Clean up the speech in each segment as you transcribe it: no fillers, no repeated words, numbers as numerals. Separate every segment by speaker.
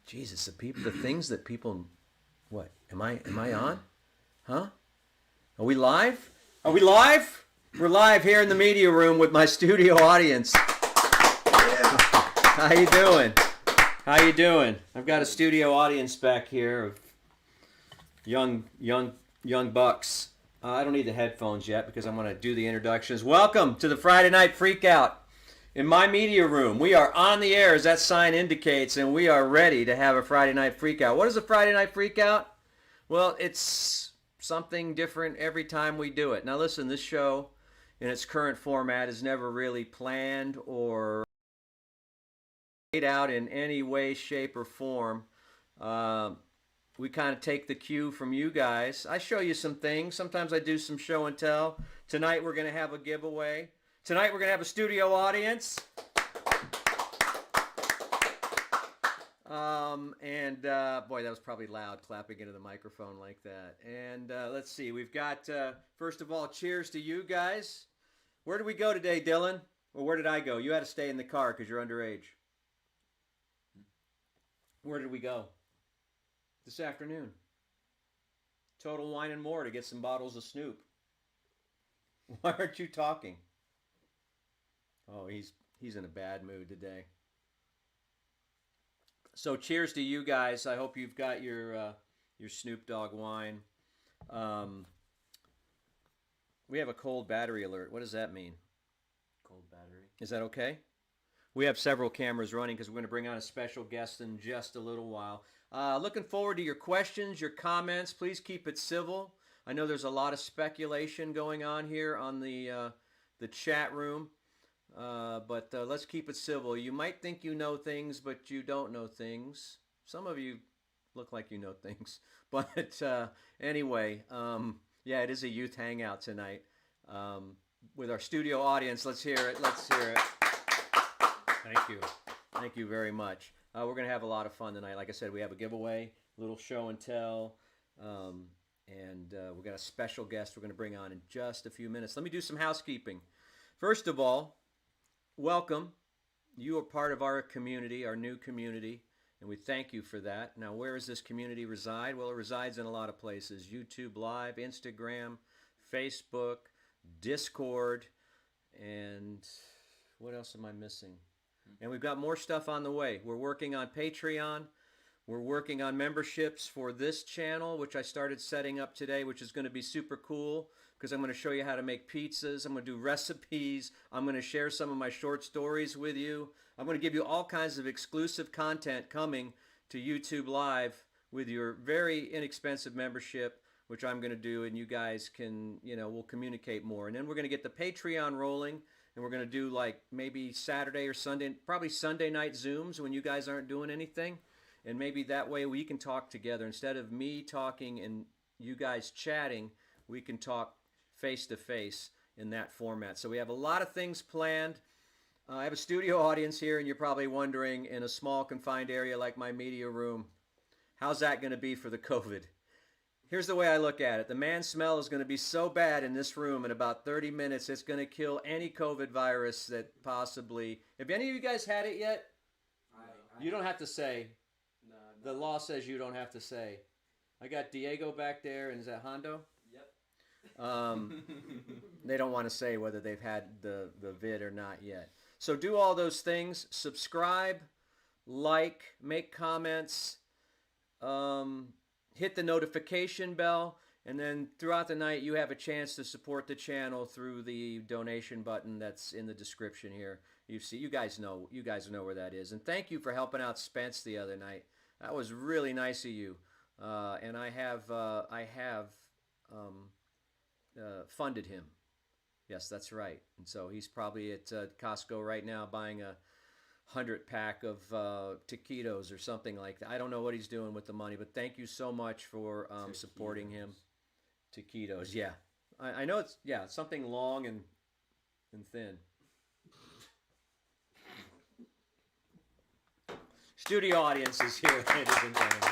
Speaker 1: Jesus, the things that people, what? Am I on? Huh? Are we live? Are we live? We're live here in the media room with my studio audience. Yeah. How you doing? How you doing? I've got a studio audience back here of young bucks. I don't need the headphones yet because I'm going to do the introductions. Welcome to the Friday Night Freakout. In my media room, we are on the air, as that sign indicates, and we are ready to have a Friday Night Freakout. What is a Friday Night Freakout? Well, it's something different every time we do it. Now listen, this show in its current format is never really planned or laid out in any way, shape, or form. We kind of take the cue from you guys. I show you some things. Sometimes I do some show and tell. Tonight we're going to have a giveaway. Tonight we're going to have a studio audience. Boy, that was probably loud, clapping into the microphone like that. And let's see, we've got, first of all, cheers to you guys. Where did we go today, Dylan? Or where did I go? You had to stay in the car because you're underage. Where did we go? This afternoon. Total Wine and More to get some bottles of Snoop. Why aren't you talking? Oh, he's in a bad mood today. So cheers to you guys. I hope you've got your Snoop Dogg wine. We have a cold battery alert. What does that mean?
Speaker 2: Cold battery.
Speaker 1: Is that okay? We have several cameras running because we're going to bring on a special guest in just a little while. Looking forward to your questions, your comments. Please keep it civil. I know there's a lot of speculation going on here on the chat room. But let's keep it civil. You might think you know things, but you don't know things. Some of you look like you know things. But anyway, yeah, it is a youth hangout tonight with our studio audience. Let's hear it. Let's hear it. Thank you. Thank you very much. We're going to have a lot of fun tonight. Like I said, we have a giveaway, a little show and tell, and we've got a special guest we're going to bring on in just a few minutes. Let me do some housekeeping. First of all, welcome. You are part of our community, our new community, and we thank you for that. Now, where does this community reside? Well, it resides in a lot of places. YouTube Live, Instagram, Facebook, Discord, and what else am I missing? And we've got more stuff on the way. We're working on Patreon. We're working on memberships for this channel, which I started setting up today, which is going to be super cool because I'm going to show you how to make pizzas. I'm going to do recipes. I'm going to share some of my short stories with you. I'm going to give you all kinds of exclusive content coming to YouTube Live with your very inexpensive membership, which I'm going to do, and you guys can, we'll communicate more. And then we're going to get the Patreon rolling, and we're going to do like maybe Saturday or Sunday, probably Sunday night Zooms when you guys aren't doing anything. And maybe that way we can talk together. Instead of me talking and you guys chatting, we can talk face-to-face in that format. So we have a lot of things planned. I have a studio audience here, and you're probably wondering, in a small confined area like my media room, how's that going to be for the COVID? Here's the way I look at it. The man smell is going to be so bad in this room in about 30 minutes, it's going to kill any COVID virus that possibly... Have any of you guys had it yet? You don't have to say. The law says you don't have to say. I got Diego back there, and is that Hondo?
Speaker 2: Yep.
Speaker 1: They don't want to say whether they've had the vid or not yet. So do all those things. Subscribe, like, make comments, hit the notification bell, and then throughout the night you have a chance to support the channel through the donation button that's in the description here. You guys know where that is. And thank you for helping out Spence the other night. That was really nice of you. And I have funded him. Yes, that's right. And so he's probably at Costco right now buying a 100-pack of taquitos or something like that. I don't know what he's doing with the money, but thank you so much for supporting him. Taquitos, yeah. I know it's something long and thin. Studio audience is here, ladies and gentlemen.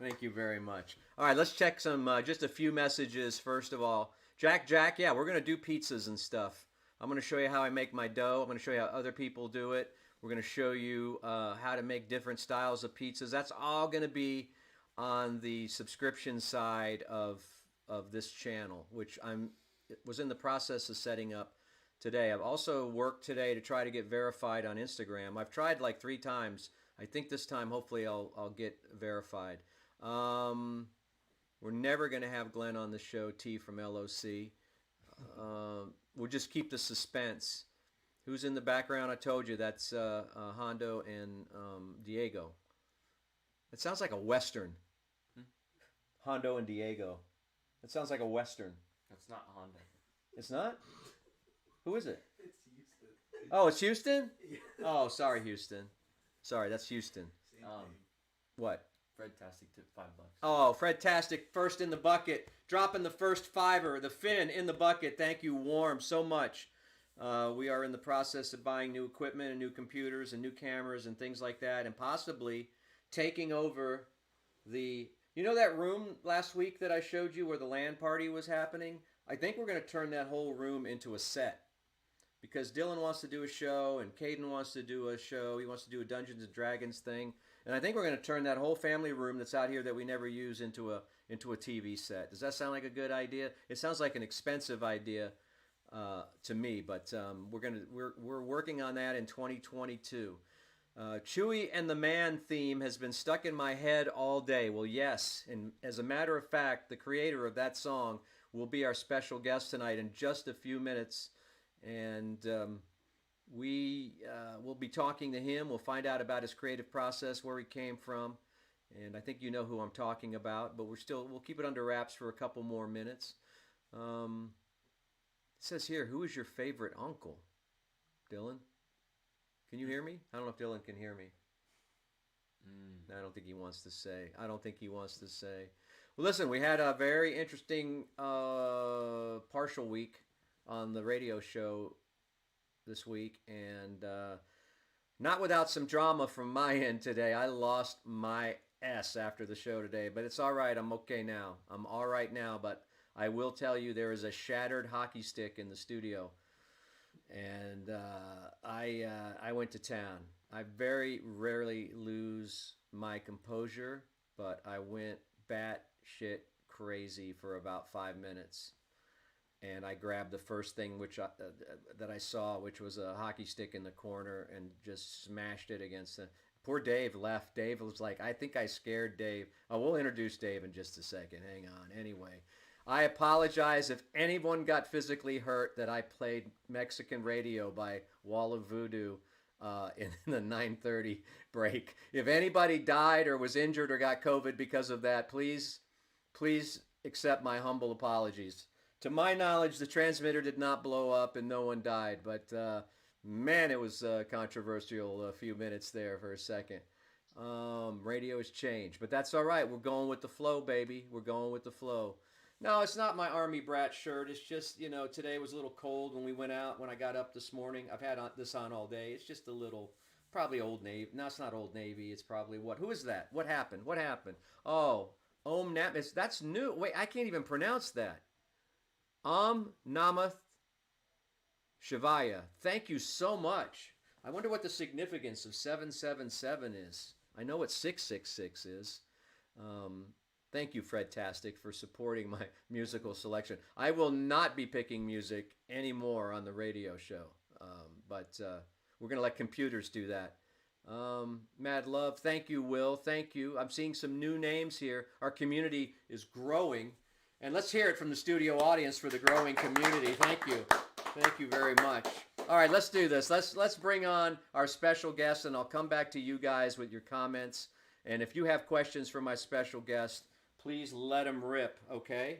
Speaker 1: Thank you very much. All right, let's check some just a few messages first of all. Jack, yeah, we're gonna do pizzas and stuff. I'm going to show you how I make my dough. I'm going to show you how other people do it. We're going to show you how to make different styles of pizzas. That's all going to be on the subscription side of this channel, which was in the process of setting up today. I've also worked today to try to get verified on Instagram. I've tried like 3 times. I think this time, hopefully, I'll get verified. We're never going to have Glenn on the show, T from LOC. We'll just keep the suspense. Who's in the background? I told you that's Hondo and Diego. It sounds like a Western. Hondo and Diego. It sounds like a Western.
Speaker 2: That's not Honda.
Speaker 1: It's not? Who is it?
Speaker 3: It's Houston.
Speaker 1: Oh, it's Houston?
Speaker 3: Yeah.
Speaker 1: Oh, sorry, Houston. Sorry, that's Houston.
Speaker 3: Same thing.
Speaker 1: What?
Speaker 2: Fred-tastic tip $5.
Speaker 1: Oh, Fred-tastic, first in the bucket. Dropping the first $5, the Finn in the bucket. Thank you, Warm, so much. We are in the process of buying new equipment and new computers and new cameras and things like that, and possibly taking over the... You know that room last week that I showed you where the LAN party was happening? I think we're going to turn that whole room into a set. Because Dylan wants to do a show, and Caden wants to do a show. He wants to do a Dungeons & Dragons thing. And I think we're going to turn that whole family room that's out here that we never use into a TV set. Does that sound like a good idea? It sounds like an expensive idea to me, but we're working on that in 2022. Chewy and the Man theme has been stuck in my head all day. Well, yes, and as a matter of fact, the creator of that song will be our special guest tonight in just a few minutes, and we will be talking to him. We'll find out about his creative process, where he came from, and I think you know who I'm talking about, but we'll keep it under wraps for a couple more minutes. It says here, who is your favorite uncle? Dylan? Can you hear me? I don't know if Dylan can hear me. I don't think he wants to say. Well, listen, we had a very interesting partial week on the radio show this week, and not without some drama from my end today. I lost my S after the show today, but it's all right. I'm okay now. I'm all right now, but I will tell you there is a shattered hockey stick in the studio, and I went to town. I very rarely lose my composure, but I went batshit crazy for about 5 minutes. And I grabbed the first thing that I saw, which was a hockey stick in the corner, and just smashed it against the... Poor Dave left. Dave was like, I think I scared Dave. Oh, we'll introduce Dave in just a second. Hang on. Anyway, I apologize if anyone got physically hurt that I played Mexican Radio by Wall of Voodoo in the 9:30 break. If anybody died or was injured or got COVID because of that, please accept my humble apologies. To my knowledge, the transmitter did not blow up and no one died, but man, it was controversial a few minutes there for a second. Radio has changed, but that's all right. We're going with the flow, baby. We're going with the flow. No, it's not my Army Brat shirt. It's just, today was a little cold when we went out, when I got up this morning. I've had this on all day. It's just a little, probably Old Navy. No, it's not Old Navy. It's probably what? Who is that? What happened? Oh, Om Nam. That's new. Wait, I can't even pronounce that. Namath Shivaya. Thank you so much. I wonder what the significance of 777 is. I know what 666 is. Thank you, Fred-tastic, for supporting my musical selection. I will not be picking music anymore on the radio show, but we're going to let computers do that. Mad Love, thank you, Will. Thank you. I'm seeing some new names here. Our community is growing. And let's hear it from the studio audience for the growing community. Thank you. Thank you very much. All right, let's do this. Let's bring on our special guest, and I'll come back to you guys with your comments. And if you have questions for my special guest, please let them rip, okay?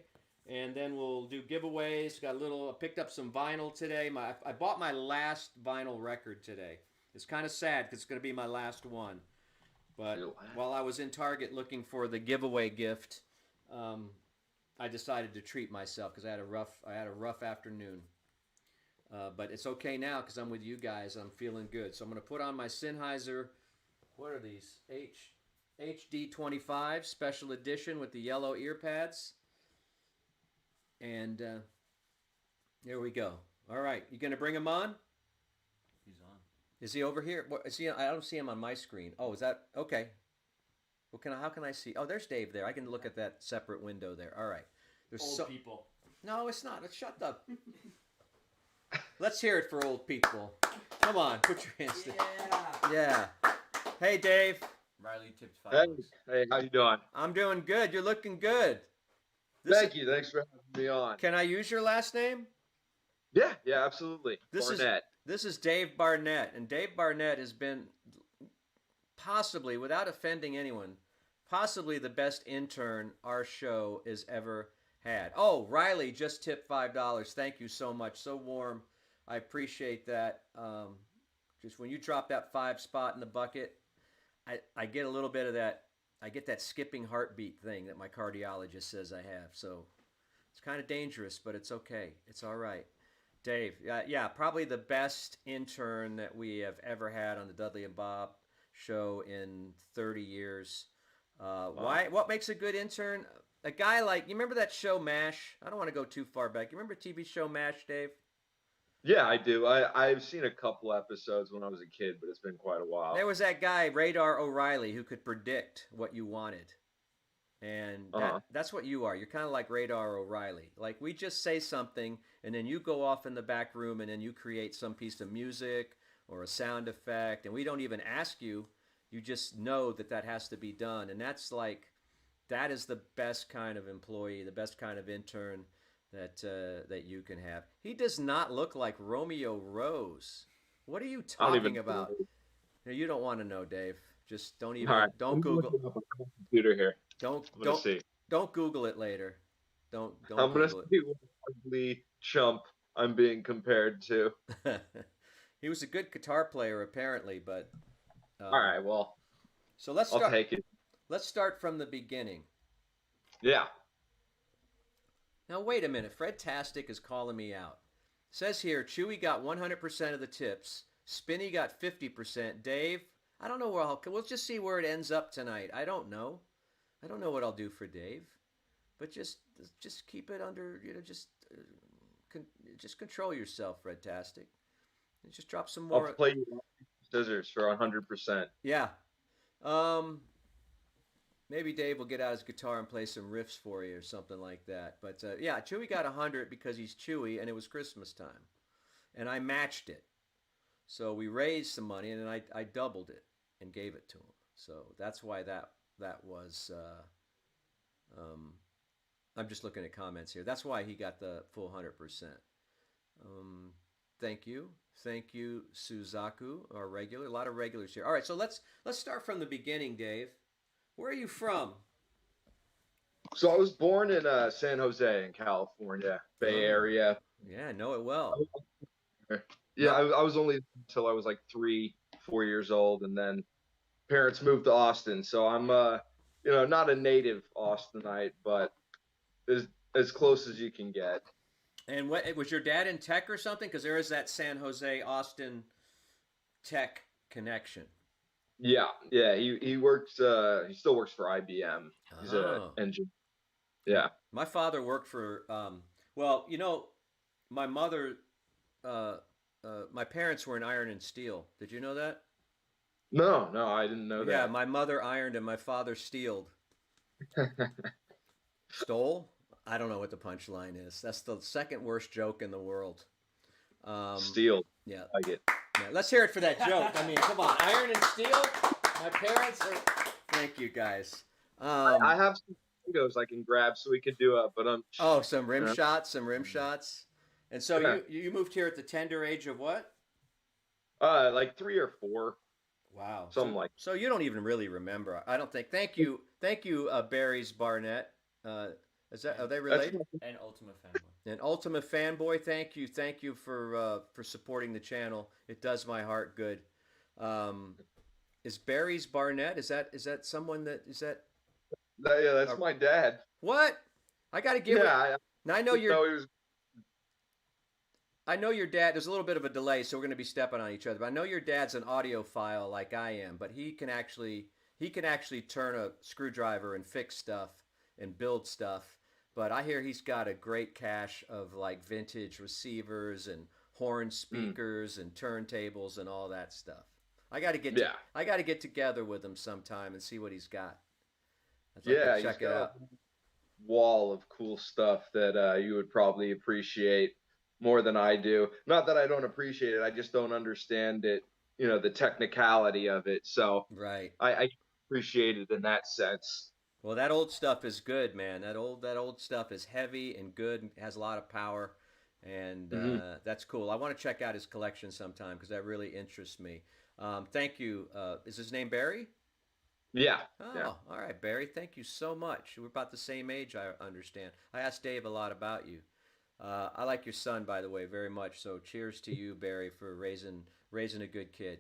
Speaker 1: And then we'll do giveaways. Got a little. I picked up some vinyl today. I bought my last vinyl record today. It's kind of sad because it's going to be my last one. But while I was in Target looking for the giveaway gift, I decided to treat myself because I had a rough afternoon. But it's okay now because I'm with you guys. I'm feeling good. So I'm going to put on my Sennheiser. What are these? HD25 special edition with the yellow ear pads. And there we go. All right, you going to bring him on?
Speaker 2: He's on.
Speaker 1: Is he over here? What, is he? I don't see him on my screen. Oh, is that okay? Well, how can I see? Oh, there's Dave there. I can look at that separate window there. All right. There's
Speaker 2: Old people.
Speaker 1: No, it's not. Shut up. Let's hear it for old people. Come on, put your hands together. Yeah. Hey, Dave.
Speaker 2: Riley tipped $5.
Speaker 3: Hey, how you doing?
Speaker 1: I'm doing good. You're looking good.
Speaker 3: Thank you. Thanks for having me on.
Speaker 1: Can I use your last name?
Speaker 3: Yeah, absolutely. Barnett.
Speaker 1: This is Dave Barnett, and Dave Barnett has been possibly, without offending anyone, possibly the best intern our show has ever had. Oh, Riley just tipped $5. Thank you so much. So warm. I appreciate that. Just when you drop that 5 spot in the bucket, I get a little bit of that. I get that skipping heartbeat thing that my cardiologist says I have. So it's kind of dangerous, but it's okay. It's all right. Dave, yeah, probably the best intern that we have ever had on the Dudley and Bob show in 30 years. Why? What makes a good intern? A guy like, you remember that show MASH? I don't want to go too far back. You remember TV show MASH, Dave?
Speaker 3: Yeah, I do. I've seen a couple episodes when I was a kid, but it's been quite a while.
Speaker 1: There was that guy, Radar O'Reilly, who could predict what you wanted. And that's what you are. You're kind of like Radar O'Reilly. Like, we just say something, and then you go off in the back room, and then you create some piece of music or a sound effect, and we don't even ask you. You just know that has to be done. And that is the best kind of employee, the best kind of intern that you can have. He does not look like Romeo Rose. What are you talking about? No, you don't want to know, Dave. Just don't even.
Speaker 3: Right.
Speaker 1: Don't Google.
Speaker 3: Up a computer here.
Speaker 1: Don't
Speaker 3: see.
Speaker 1: Don't Google it later. Don't.
Speaker 3: I'm gonna
Speaker 1: Google
Speaker 3: see what ugly chump I'm being compared to.
Speaker 1: it. He was a good guitar player, apparently, but.
Speaker 3: All right. Well.
Speaker 1: So let's
Speaker 3: I'll
Speaker 1: start.
Speaker 3: take it.
Speaker 1: Let's start from the beginning.
Speaker 3: Yeah.
Speaker 1: Now, wait a minute. Fred Tastic is calling me out. Says here, Chewy got 100% of the tips. Spinny got 50%. Dave, I don't know where we'll just see where it ends up tonight. I don't know. I don't know what I'll do for Dave. But just keep it under, just control yourself, Fred Tastic. And just drop some more.
Speaker 3: I'll play you scissors for 100%.
Speaker 1: Yeah. Maybe Dave will get out his guitar and play some riffs for you or something like that. But yeah, Chewy got 100 because he's Chewy, and it was Christmas time, and I matched it. So we raised some money, and then I doubled it and gave it to him. So that's why that was. I'm just looking at comments here. That's why he got the full 100%. Thank you, Suzaku, our regular. A lot of regulars here. All right, so let's start from the beginning, Dave. Where are you from?
Speaker 3: So I was born in San Jose in California, Bay Area.
Speaker 1: Yeah, I know it well.
Speaker 3: Yeah, I was only until I was like 3-4 years old, and then parents moved to Austin. So I'm not a native Austinite, but as close as you can get.
Speaker 1: And what was your dad in tech or something? Because there is that San Jose Austin tech connection.
Speaker 3: Yeah. He works. He still works for IBM. He's an engineer. Yeah.
Speaker 1: My father worked for. My mother. My parents were in iron and steel. Did you know that?
Speaker 3: No, I didn't know that.
Speaker 1: Yeah, my mother ironed and my father steeled. Stole? I don't know what the punchline is. That's the second worst joke in the world.
Speaker 3: Steel.
Speaker 1: Yeah.
Speaker 3: I get.
Speaker 1: Yeah, let's hear it for that joke. I mean, come on, iron and steel. My parents are. Thank you, guys.
Speaker 3: I have some photos I can grab so we could do
Speaker 1: some rim shots, And so you moved here at the tender age of what?
Speaker 3: Like 3 or 4,
Speaker 1: Wow. So
Speaker 3: something like.
Speaker 1: so you don't even really remember. I don't think. Thank you, Barry's Barnett. Uh, is that
Speaker 2: And
Speaker 1: are they
Speaker 3: That's
Speaker 1: related?
Speaker 2: and Ultima Fanboy.
Speaker 1: And Ultimate Fanboy, thank you for supporting the channel. It does my heart good. Um, is Barry's Barnett? Is that someone that is that?
Speaker 3: yeah, that's
Speaker 1: Uh,
Speaker 3: my dad.
Speaker 1: what? I got to give
Speaker 3: Yeah,
Speaker 1: it.
Speaker 3: I
Speaker 1: Now
Speaker 3: didn't know he was.
Speaker 1: I know your dad. There's a little bit of a delay, so we're going to be stepping on each other. But I know your dad's an audiophile like I am, but he can actually turn a screwdriver and fix stuff and build stuff. But I hear he's got a great cache of like vintage receivers and horn
Speaker 3: Mm,
Speaker 1: speakers and turntables and all that stuff. I got to get to
Speaker 3: yeah,
Speaker 1: I got to get together with him sometime and see what he's got. I'd like to
Speaker 3: yeah, he's
Speaker 1: check it
Speaker 3: got a
Speaker 1: out.
Speaker 3: wall of cool stuff that you would probably appreciate more than I do. Not that I don't appreciate it, I just don't understand it, the technicality of it. So
Speaker 1: Right.
Speaker 3: I appreciate it in that sense.
Speaker 1: Well, that old stuff is good, man. That old stuff is heavy and good, and has a lot of power, and
Speaker 3: Hmm.
Speaker 1: that's cool. I want to check out his collection sometime because that really interests me. Thank you. Is his name Barry?
Speaker 3: Yeah, yeah.
Speaker 1: Oh, all right, Barry. Thank you so much. We're about the same age, I understand. I asked Dave a lot about you. I like your son, by the way, very much. So, cheers to you, Barry, for raising a good kid.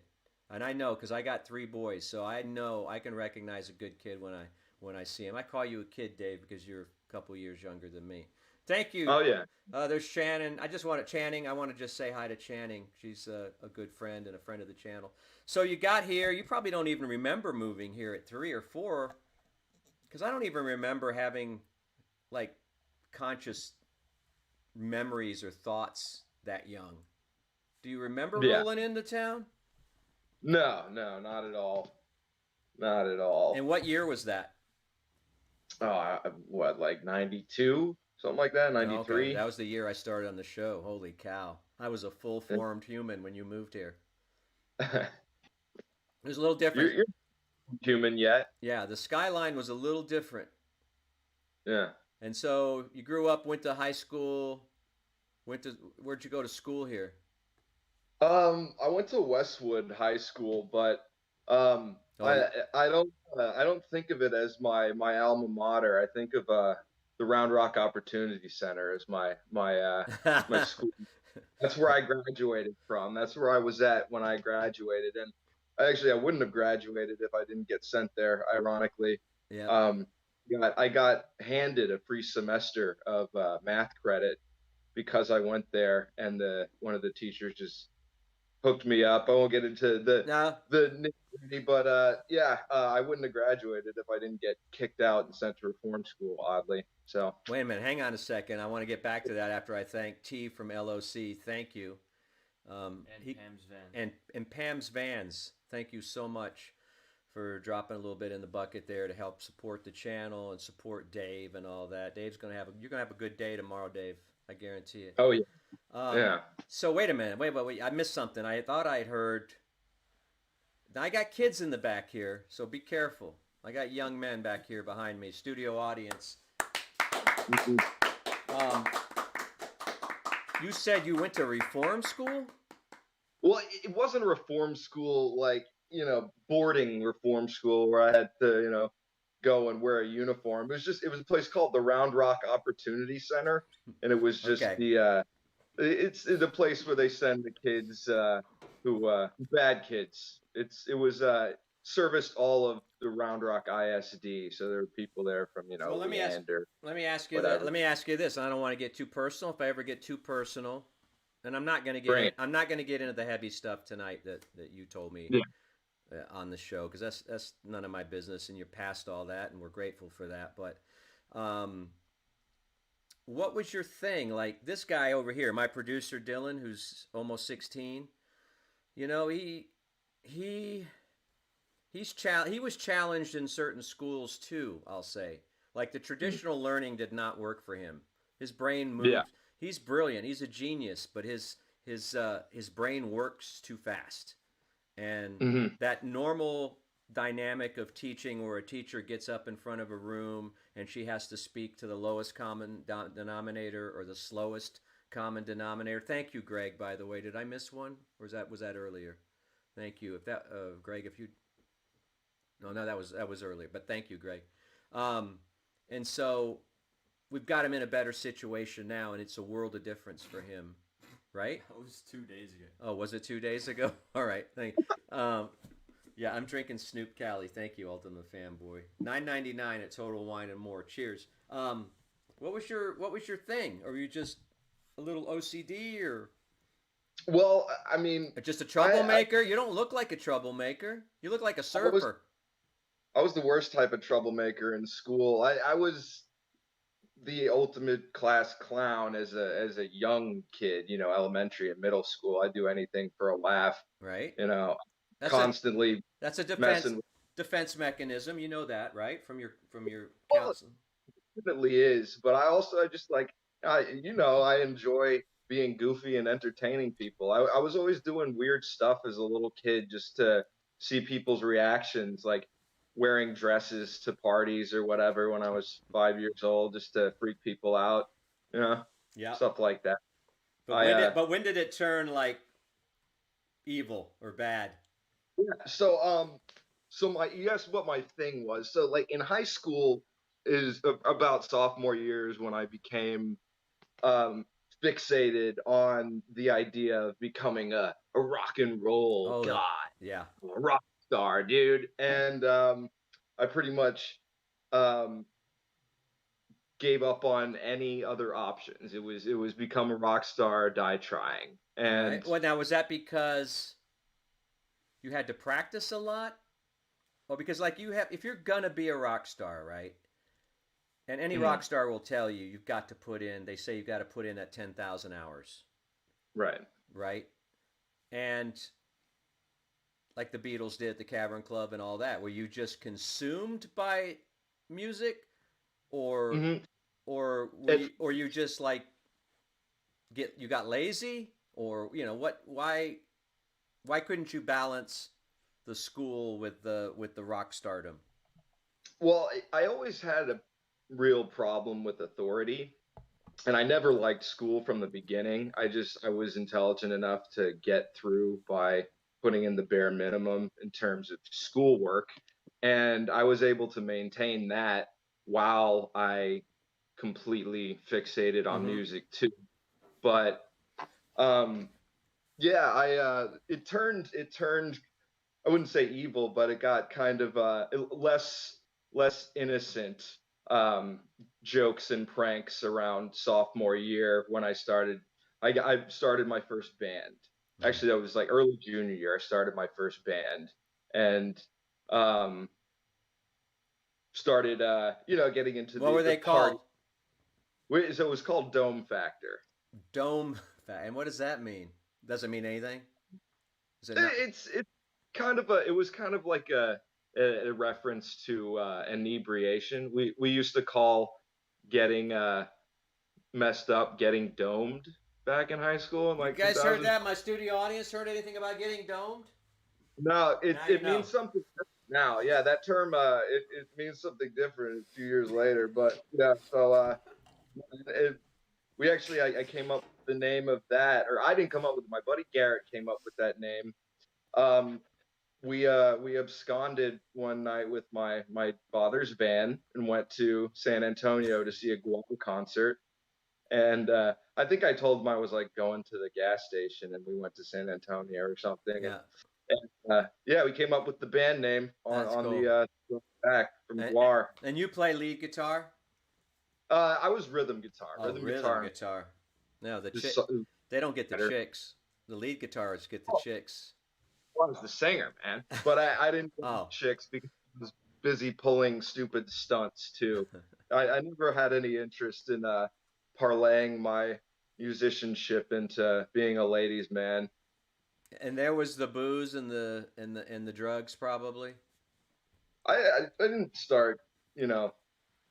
Speaker 1: And I know because I got 3 boys, so I know I can recognize a good kid when I see him. I call you a kid, Dave, because you're a couple years younger than me. Thank you.
Speaker 3: Oh yeah.
Speaker 1: There's Shannon. I just want to Channing. I want to just say hi to Channing. She's a good friend and a friend of the channel. So you got here. You probably don't even remember moving here at 3 or 4, because I don't even remember having like conscious memories or thoughts that young. Do you remember
Speaker 3: Yeah.
Speaker 1: rolling into town?
Speaker 3: No, no, not at all. Not at all.
Speaker 1: And what year was that?
Speaker 3: Oh, what, like 92, something like that,
Speaker 1: Okay,
Speaker 3: 93.
Speaker 1: that was the year I started on the show. Holy cow. I was a full formed human when you moved here. It was a little different.
Speaker 3: You're human yet.
Speaker 1: Yeah, the skyline was a little different.
Speaker 3: Yeah.
Speaker 1: And so you grew up, went to high school, where'd you go to school here?
Speaker 3: I went to Westwood High School, but
Speaker 1: Oh,
Speaker 3: I don't think of it as my alma mater. I think of the Round Rock Opportunity Center as my school. That's where I graduated from. That's where I was at when I graduated, and I wouldn't have graduated if I didn't get sent there. Ironically,
Speaker 1: yep.
Speaker 3: um, I got handed a free semester of math credit because I went there, and one of the teachers just hooked me up. I won't get into
Speaker 1: Now,
Speaker 3: the nitty-gritty, but yeah, I wouldn't have graduated if I didn't get kicked out and sent to reform school. Oddly, so
Speaker 1: wait a minute. Hang on a second. I want to get back to that after I thank T from LOC. Thank you.
Speaker 2: And
Speaker 1: He
Speaker 2: Pam's Van.
Speaker 1: and Pam's Vans. Thank you so much for dropping a little bit in the bucket there to help support the channel and support Dave and all that. You're gonna have a good day tomorrow, Dave. I guarantee it.
Speaker 3: oh yeah,
Speaker 1: Um,
Speaker 3: yeah.
Speaker 1: so wait a minute. Wait. I missed something. I thought I'd heard. Now I got kids in the back here, so be careful. I got young men back here behind me, studio audience.
Speaker 3: Mhm.
Speaker 1: Um, you said you went to reform school?
Speaker 3: Well, it wasn't a reform school like boarding reform school where I had to go and wear a uniform. It was a place called the Round Rock Opportunity Center, and it was just
Speaker 1: Okay.
Speaker 3: it's a place where they send the kids who bad kids. It was serviced all of the Round Rock ISD, so there were people there from
Speaker 1: So let me ask
Speaker 3: Leander,
Speaker 1: let me ask you that.
Speaker 3: whatever.
Speaker 1: Let me ask you this. I don't want to get too personal. If I ever get too personal, and
Speaker 3: Bring it.
Speaker 1: I'm not going to get into the heavy stuff tonight that you told me
Speaker 3: Yeah.
Speaker 1: on the show because that's none of my business, and you're past all that, and we're grateful for that. But um, what was your thing? Like this guy over here, my producer Dylan, who's almost 16. You know, he he was challenged in certain schools too, I'll say. Like the traditional learning did not work for him. His brain
Speaker 3: Yeah.
Speaker 1: moved. He's brilliant. He's a genius, but his brain works too fast. And
Speaker 3: Hmm.
Speaker 1: that normal dynamic of teaching where a teacher gets up in front of a room and she has to speak to the lowest common denominator or the slowest common denominator. Thank you, Greg, by the way. Did I miss one? Or was that earlier? Thank you. If that, Greg, if you, no, no, that was earlier, but thank you, Greg. Um, and so we've got him in a better situation now, and it's a world of difference for him, right?
Speaker 2: That was 2 days ago.
Speaker 1: Oh, was it 2 days ago? All right, thank. Yeah, I'm drinking Snoop Cali. Thank you, Ultimate Fanboy. $9.99 at Total Wine and More. Cheers. What was your thing? Or were you just a little OCD or
Speaker 3: Well, I mean,
Speaker 1: just a
Speaker 3: I
Speaker 1: troublemaker? You don't look like a troublemaker. You look like a
Speaker 3: I was
Speaker 1: surfer.
Speaker 3: I was the worst type of troublemaker in school. I was the ultimate class clown as a young kid, elementary and middle school. I'd do anything for a laugh,
Speaker 1: Right?
Speaker 3: you know,
Speaker 1: That's a
Speaker 3: constantly
Speaker 1: that's a
Speaker 3: messing with.
Speaker 1: defense mechanism. You know that, right? From your
Speaker 3: Well,
Speaker 1: counseling.
Speaker 3: it definitely is, but I just like I enjoy being goofy and entertaining people. I was always doing weird stuff as a little kid just to see people's reactions, like wearing dresses to parties or whatever when I was 5 years old, just to freak people out, you know,
Speaker 1: Yeah.
Speaker 3: stuff like that.
Speaker 1: But
Speaker 3: I
Speaker 1: when did it turn like evil or bad?
Speaker 3: Yeah, so my you asked what my thing was. So like in high school is about sophomore years when I became um, fixated on the idea of becoming a rock and roll
Speaker 1: Oh,
Speaker 3: god,
Speaker 1: yeah.
Speaker 3: a rock star, dude. And I pretty much um, gave up on any other options. It was become a rock star, or die trying.
Speaker 1: All right.
Speaker 3: And
Speaker 1: Well, now was that because you had to practice a lot, or because like you have, if you're gonna be a rock star, right? And any rock
Speaker 3: mhm,
Speaker 1: star will tell you you've got to put in. They say you've got to put in that 10,000 hours,
Speaker 3: right.
Speaker 1: right? And like the Beatles did at the Cavern Club and all that, were you just consumed by music, or
Speaker 3: Hmm.
Speaker 1: or you just like you got lazy, or what? Why couldn't you balance the school with the rock stardom?
Speaker 3: Well, I always had a real problem with authority, and I never liked school from the beginning. I was intelligent enough to get through by putting in the bare minimum in terms of schoolwork, and I was able to maintain that while I completely fixated on
Speaker 1: Mm-hmm.
Speaker 3: music too. But um, yeah, it turned I wouldn't say evil, but it got kind of less innocent um, jokes and pranks around sophomore year when I started my first band.
Speaker 1: Mm.
Speaker 3: Actually, that was like early junior year. I started my first band and um, started getting into
Speaker 1: What were
Speaker 3: the
Speaker 1: they
Speaker 3: party.
Speaker 1: called?
Speaker 3: So it was called Dome Factor.
Speaker 1: Dome. And what does that mean? Doesn't mean anything. Is it not?
Speaker 3: It's it was kind of like a reference to inebriation. We used to call getting messed up getting domed back in high school in
Speaker 1: You
Speaker 3: like
Speaker 1: guys heard
Speaker 3: 2000.
Speaker 1: that? My studio audience heard anything about getting domed?
Speaker 3: No, it
Speaker 1: Now you
Speaker 3: it
Speaker 1: know.
Speaker 3: means something different now. Yeah, that term it means something different a few years later. But yeah, so it, we actually I came up with the name of that, or I didn't come up with it. My buddy Garrett came up with that name. Um, we absconded one night with my father's van and went to San Antonio to see a Guam concert. And I think I told him I was like going to the gas station, and we went to San Antonio or something.
Speaker 1: Yeah,
Speaker 3: And yeah, we came up with the band name
Speaker 1: that's
Speaker 3: on
Speaker 1: cool.
Speaker 3: the back from
Speaker 1: And,
Speaker 3: Guar.
Speaker 1: and you play lead guitar?
Speaker 3: I was rhythm guitar,
Speaker 1: Oh, rhythm guitar. No,
Speaker 3: just
Speaker 1: they don't get the
Speaker 3: better.
Speaker 1: chicks. The lead guitarists get the chicks.
Speaker 3: I was the singer, man, but I didn't get the
Speaker 1: Oh,
Speaker 3: chicks because I was busy pulling stupid stunts too. I never had any interest in parlaying my musicianship into being a ladies' man.
Speaker 1: and there was the booze and the drugs probably.
Speaker 3: I didn't start, you know,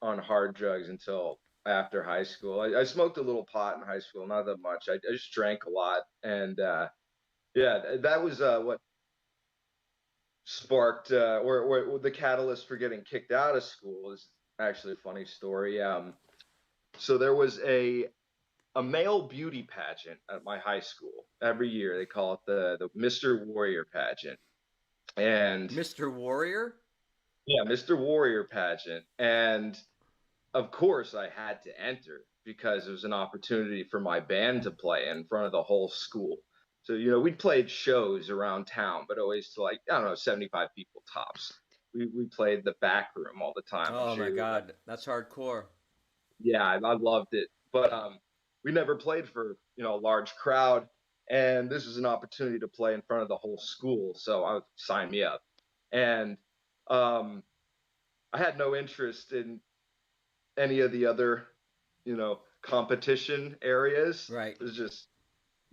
Speaker 3: on hard drugs until after high school. I smoked a little pot in high school, not that much. I just drank a lot, and yeah, that was what sparked or the catalyst for getting kicked out of school is actually a funny story. So there was a male beauty pageant at my high school every year. They call it the Mr. Warrior pageant. And
Speaker 1: Mr. Warrior?
Speaker 3: yeah, Mr. Warrior pageant. And of course, I had to enter because it was an opportunity for my band to play in front of the whole school. So, we played shows around town, but always to like, I don't know, 75 people tops. We played the back room all the time. I'm
Speaker 1: Oh
Speaker 3: sure
Speaker 1: my
Speaker 3: you remember.
Speaker 1: God, that's hardcore.
Speaker 3: Yeah, I loved it. But we never played for, a large crowd. And this was an opportunity to play in front of the whole school. So I signed me up. And um, I had no interest in any of the other, competition areas.
Speaker 1: Right.
Speaker 3: It was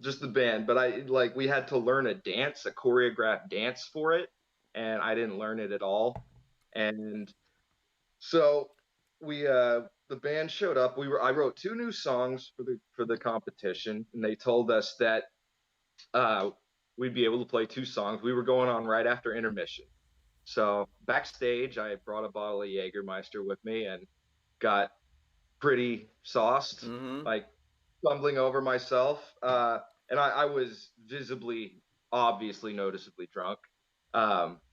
Speaker 3: just the band. But we had to learn a dance, a choreographed dance for it, and I didn't learn it at all. And so the band showed up. I wrote two new songs for the competition, and they told us that uh, we'd be able to play two songs. We were going on right after intermission. So backstage, I brought a bottle of Jägermeister with me and got pretty sauced,
Speaker 1: Mm-hmm.
Speaker 3: like stumbling over myself. And I was obviously, noticeably drunk.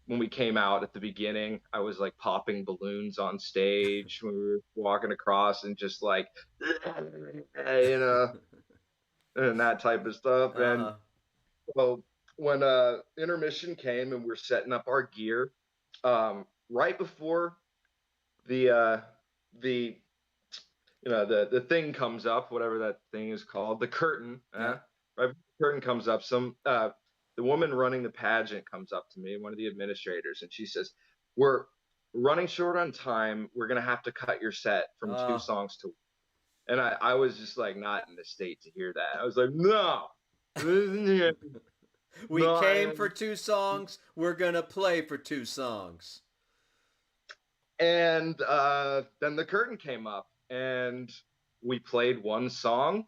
Speaker 3: When we came out at the beginning, I was like popping balloons on stage when we were walking across and just like, and that type of stuff. And
Speaker 1: Uh-huh.
Speaker 3: so when intermission came and we're setting up our gear, right before the the thing comes up, whatever that thing is called, the curtain.
Speaker 1: Yeah.
Speaker 3: Right before the curtain comes up, the woman running the pageant comes up to me, one of the administrators, and she says, "We're running short on time. We're gonna have to cut your set from two
Speaker 1: Oh.
Speaker 3: songs to." And I was just like not in the state to hear that. I was like, "No,
Speaker 1: We
Speaker 3: no,
Speaker 1: came for two songs. We're gonna play for two songs.
Speaker 3: And then the curtain came up and we played one song.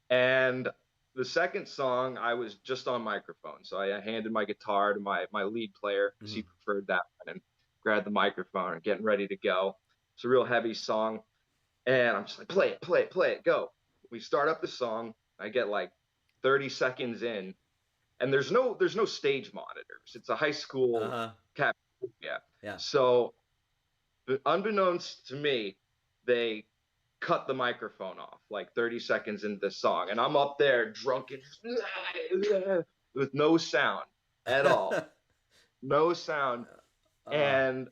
Speaker 3: And the second song, I was just on microphone. So I handed my guitar to my lead player because he preferred that one, and grabbed the microphone and getting ready to go. It's a real heavy song. And I'm just like, play it, play it, play it, go. We start up the song. I get like 30 seconds in, and there's no stage monitors. It's a high school
Speaker 1: Uh-huh.
Speaker 3: cafeteria.
Speaker 1: Yeah.
Speaker 3: So unbeknownst to me, they cut the microphone off like 30 seconds into the song, and I'm up there drunk and with no sound at all, no sound. And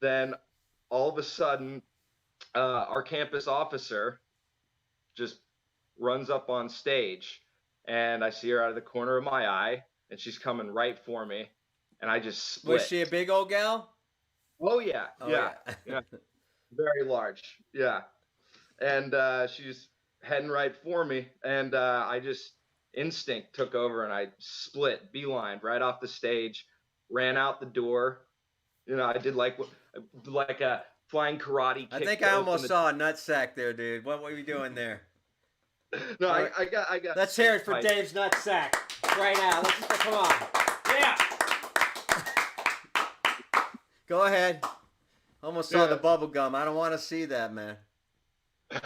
Speaker 3: then all of a sudden, our campus officer just runs up on stage, and I see her out of the corner of my eye, and she's coming right for me, and I just split.
Speaker 1: Was she a big old gal?
Speaker 3: Oh yeah,
Speaker 1: Oh,
Speaker 3: yeah, yeah, very large, yeah. And she's heading right for me, and I just instinct took over, and I split beeline right off the stage, ran out the door. I did like a flying karate kick.
Speaker 1: I think I almost saw a nutsack there, dude. What were you doing there?
Speaker 3: No, I got.
Speaker 1: Let's hear it for Dave's nutsack right now. Come on. Yeah. Go ahead. Almost saw the bubble gum. I don't want to see that, man.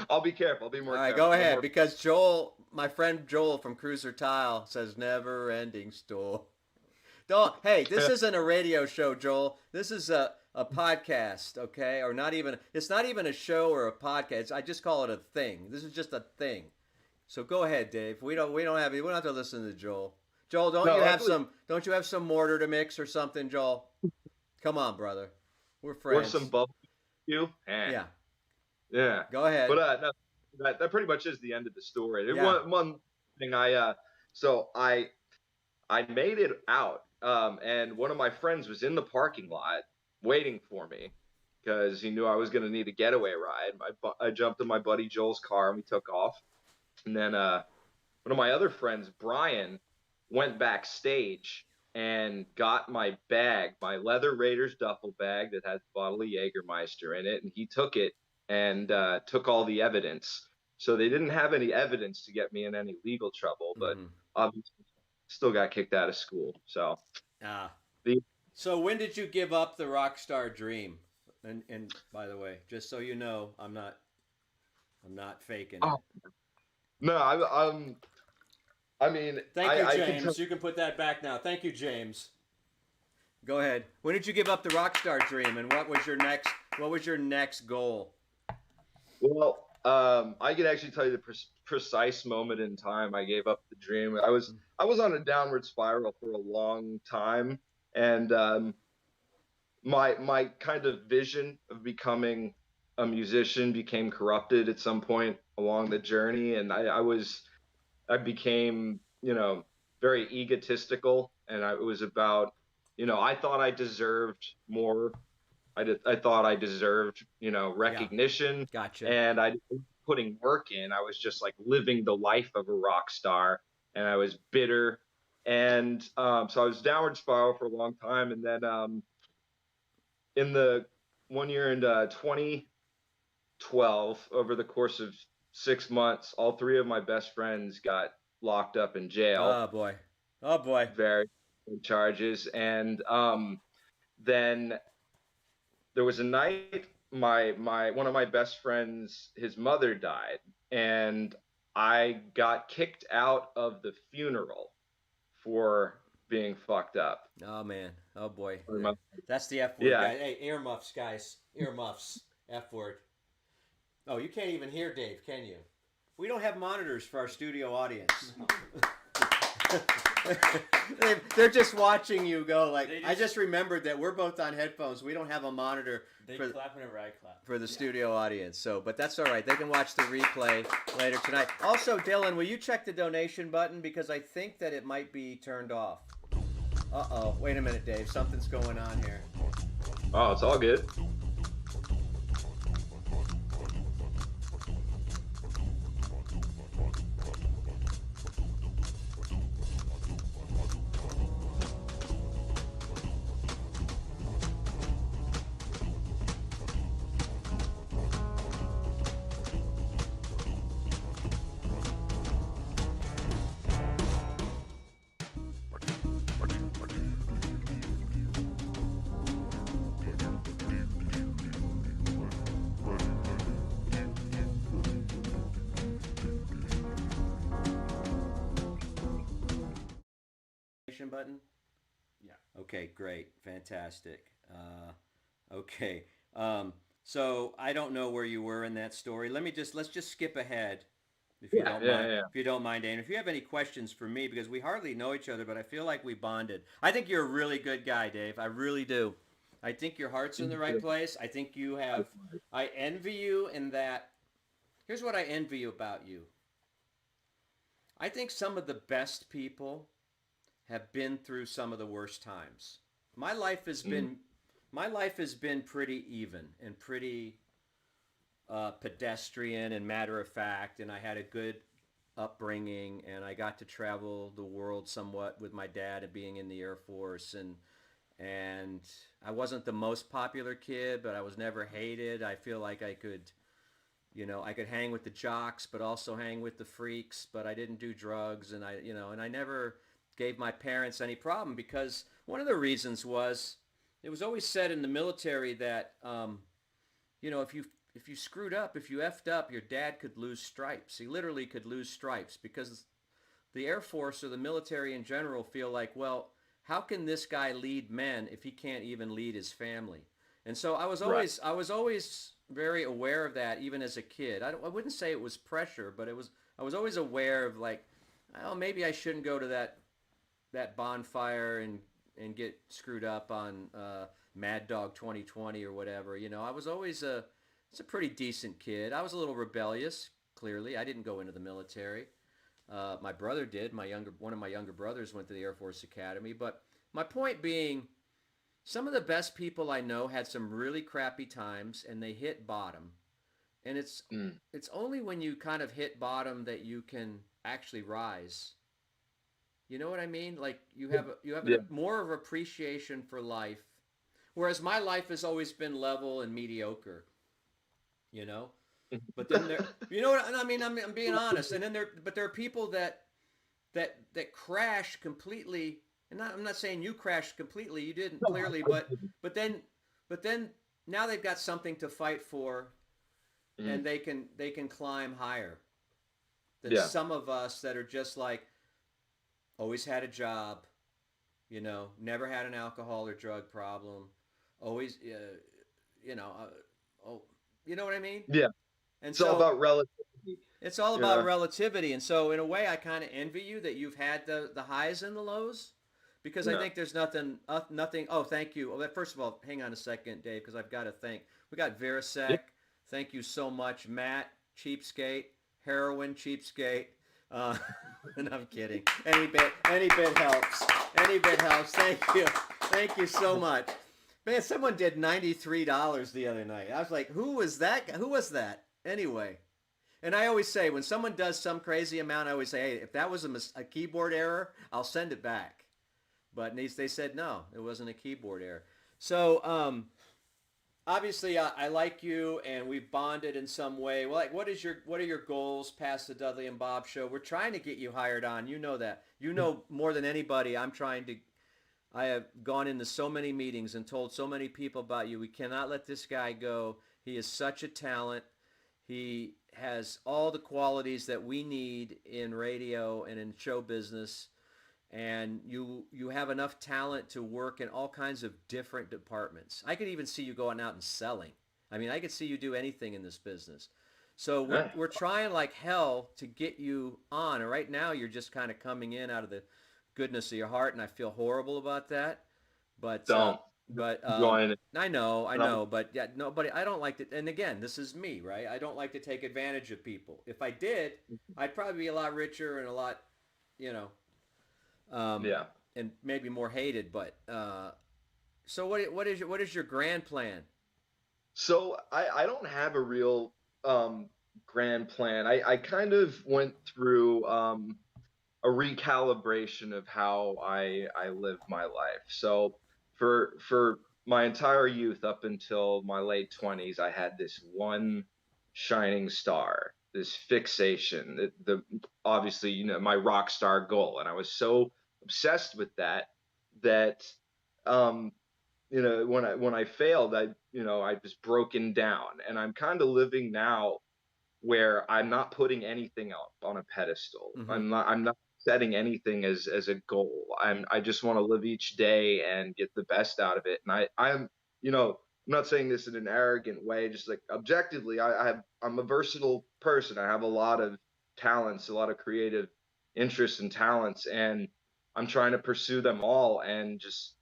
Speaker 3: I'll be careful. I'll be more.
Speaker 1: All right,
Speaker 3: careful.
Speaker 1: go ahead. Because Joel, my friend Joel from Cruiser Tile, says never-ending store. Don't. Hey, this isn't a radio show, Joel. This is a podcast, okay? Or not even. It's not even a show or a podcast. I just call it a thing. This is just a thing. So go ahead, Dave. We don't have to listen to Joel. Joel, don't you have some mortar to mix or something, Joel? Come on, brother. We're friends.
Speaker 3: Or some bubble.
Speaker 1: Yeah.
Speaker 3: Yeah.
Speaker 1: Go ahead.
Speaker 3: But no, that pretty much is the end of the story.
Speaker 1: Yeah.
Speaker 3: One thing I made it out, and one of my friends was in the parking lot waiting for me because he knew I was going to need a getaway ride. I jumped in my buddy Joel's car and we took off. And then one of my other friends, Brian, went backstage and got my bag, my leather Raiders duffel bag that has a bottle of Jägermeister in it, and he took it and took all the evidence. So they didn't have any evidence to get me in any legal trouble, but obviously still got kicked out of school. So
Speaker 1: So when did you give up the rock star dream? And by the way, just so you know, I'm not faking it.
Speaker 3: No, I mean,
Speaker 1: Thank you,
Speaker 3: I can tell.
Speaker 1: James. You can put that back now. Thank you, James. Go ahead. When did you give up the rock star dream, and what was your next? What was your next goal?
Speaker 3: Well, I can actually tell you the precise moment in time I gave up the dream. I was on a downward spiral for a long time, and my kind of vision of becoming a musician became corrupted at some point along the journey, and I became, very egotistical, and it was about, I thought I deserved more. I thought I deserved,
Speaker 1: Yeah,
Speaker 3: recognition,
Speaker 1: gotcha.
Speaker 3: and I was putting work in. I was just like living the life of a rock star, and I was bitter, and so I was downward spiral for a long time, and then in the one year in 2012, over the course of 6 months, all three of my best friends got locked up in jail,
Speaker 1: Oh boy. Oh boy.
Speaker 3: very charges, and then there was a night my one of my best friends, his mother died, and I got kicked out of the funeral for being fucked up.
Speaker 1: Oh man. Oh boy.
Speaker 3: Or my-
Speaker 1: That's the F word,
Speaker 3: Yeah,
Speaker 1: guys. Hey, earmuffs, guys. Earmuffs. F word. Oh, you can't even hear Dave, can you? We don't have monitors for our studio audience. They're just watching you go. Like I just remembered that we're both on headphones. We don't have a monitor
Speaker 2: They
Speaker 1: for
Speaker 2: clap whenever I clap.
Speaker 1: for the studio audience. So, but that's all right. They can watch the replay later tonight. Also, Dylan, will you check the donation button because I think that it might be turned off. Uh-oh. Wait a minute, Dave. Something's going on here.
Speaker 3: oh, it's all good.
Speaker 1: Donation button?
Speaker 2: Yeah.
Speaker 1: Okay, great. Fantastic. Okay. So I don't know where you were in that story. Let's just skip ahead if you
Speaker 3: Yeah,
Speaker 1: don't
Speaker 3: yeah,
Speaker 1: mind.
Speaker 3: yeah.
Speaker 1: If you don't mind, Dan. If you have any questions for me, because we hardly know each other, but I feel like we bonded. I think you're a really good guy, Dave. I really do. I think your heart's in the right place. I think you have. I envy you in that. Here's what I envy you about you. I think some of the best people have been through some of the worst times. My life has
Speaker 3: Mm,
Speaker 1: been my life has been pretty even and pretty pedestrian and matter of fact, and I had a good upbringing, and I got to travel the world somewhat with my dad and being in the Air Force, and I wasn't the most popular kid, but I was never hated. I feel like I could, I could hang with the jocks, but also hang with the freaks, but I didn't do drugs, and I never gave my parents any problem because one of the reasons was it was always said in the military that if you screwed up, if you effed up, your dad could lose stripes. He literally could lose stripes because the Air Force or the military in general feel like, well, how can this guy lead men if he can't even lead his family? And so
Speaker 3: right.
Speaker 1: I was always very aware of that even as a kid. I wouldn't say it was pressure, but I was always aware of like, oh, maybe I shouldn't go to that bonfire and get screwed up on Mad Dog 2020 or whatever. I was always it's a pretty decent kid. I was a little rebellious. Clearly, I didn't go into the military. My brother did. One of my younger brothers went to the Air Force Academy. But my point being, some of the best people I know had some really crappy times, and they hit bottom. And
Speaker 3: Mm,
Speaker 1: it's only when you kind of hit bottom that you can actually rise. You know what I mean? Like you have
Speaker 3: yeah.
Speaker 1: more of appreciation for life, whereas my life has always been level and mediocre. You know, but then there, you know what I mean? I'm being honest. And then there are people that crash completely. And I'm not saying you crashed completely. You didn't
Speaker 3: No,
Speaker 1: clearly, but then but then now they've got something to fight for,
Speaker 3: mm,
Speaker 1: and they can climb higher. than
Speaker 3: Yeah.
Speaker 1: some of us that are just like always had a job, you know, never had an alcohol or drug problem, always, you know, oh, you know what I mean?
Speaker 3: Yeah.
Speaker 1: And
Speaker 3: It's all
Speaker 1: so
Speaker 3: about relativity,
Speaker 1: it's all
Speaker 3: you
Speaker 1: about
Speaker 3: know?
Speaker 1: relativity. And so in a way, I kind of envy you that you've had the highs and the lows, because I
Speaker 3: Yeah.
Speaker 1: think there's nothing. Oh, thank you. Oh, first of all, hang on a second, Dave, because I've got to thank. We got
Speaker 3: Yeah.
Speaker 1: Verisec. Thank you so much, Matt. Cheapskate, heroin, cheapskate. Uh, and I'm kidding. Any bit helps. Any bit helps. Thank you so much. Man, someone did $93 the other night. I was like, who was that? Who was that? Anyway, and I always say when someone does some crazy amount, I always say, hey, if that was a keyboard error, I'll send it back. But they said no, it wasn't a keyboard error. So obviously, I like you, and we've bonded in some way. Well, like, what are your goals past the Dudley and Bob show? We're trying to get you hired on. You know that. You know more than anybody. I have gone into so many meetings and told so many people about you. We cannot let this guy go. He is such a talent. He has all the qualities that we need in radio and in show business. And you have enough talent to work in all kinds of different departments. I could even see you going out and selling. I mean, I could see you do anything in this business. So
Speaker 3: Hey,
Speaker 1: we're trying like hell to get you on. And right now, you're just kind of coming in out of the goodness of your heart, and I feel horrible about that. But
Speaker 3: don't join it.
Speaker 1: I
Speaker 3: And I'm,
Speaker 1: know, but yeah, nobody. I don't like to. And again, this is me, right? I don't like to take advantage of people. If I did, I'd probably be a lot richer and a lot, you know, um,
Speaker 3: yeah.
Speaker 1: and maybe more hated. But so what is your grand plan?
Speaker 3: So I don't have a real grand plan. I kind of went through a recalibration of how I live my life. So for my entire youth up until my late 20s, I had this one shining star, this fixation, the obviously, you know, my rock star goal, and I was so obsessed with that um you know, when I failed, I just broken down, and I'm kind of living now where I'm not putting anything up on a pedestal.
Speaker 1: Mm-hmm.
Speaker 3: I'm not setting anything as a goal. I just want to live each day and get the best out of it. And I'm you know, I'm not saying this in an arrogant way, just like objectively, I'm a versatile person. I have a lot of talents, a lot of creative interests and talents, and I'm trying to pursue them all, and just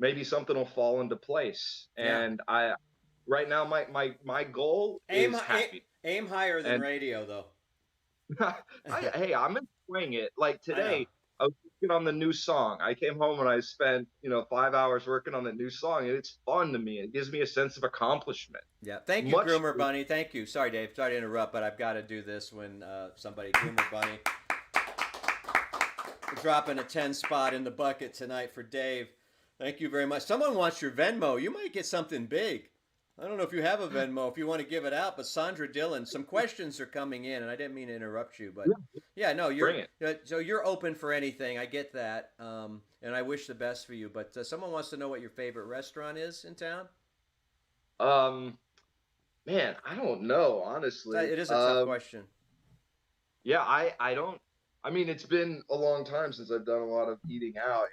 Speaker 3: maybe something will fall into place.
Speaker 1: Yeah.
Speaker 3: And I right now my goal
Speaker 1: Aim,
Speaker 3: is
Speaker 1: aim
Speaker 3: happy.
Speaker 1: aim higher than
Speaker 3: And
Speaker 1: radio, though.
Speaker 3: hey, I'm enjoying it. Like
Speaker 1: I know.
Speaker 3: today, I was working on the new song. I came home and I spent, 5 hours working on the new song, and it's fun to me. It gives me a sense of accomplishment.
Speaker 1: Yeah. Thank you,
Speaker 3: Much.
Speaker 1: Groomer Bunny. Thank you. Sorry, Dave. Sorry to interrupt, but I've got to do this when somebody, Groomer Bunny, dropping a 10 spot in the bucket tonight for Dave. Thank you very much. Someone wants your Venmo. You might get something big. I don't know if you have a Venmo, if you want to give it out, but Sandra Dillon, some questions are coming in, and I didn't mean to interrupt you, but yeah, no,
Speaker 3: Bring it.
Speaker 1: so you're open for anything. I get that, and I wish the best for you. But someone wants to know what your favorite restaurant is in town.
Speaker 3: Um, Man, I don't know, honestly.
Speaker 1: It is a tough question.
Speaker 3: Yeah, I don't. I mean, it's been a long time since I've done a lot of eating out,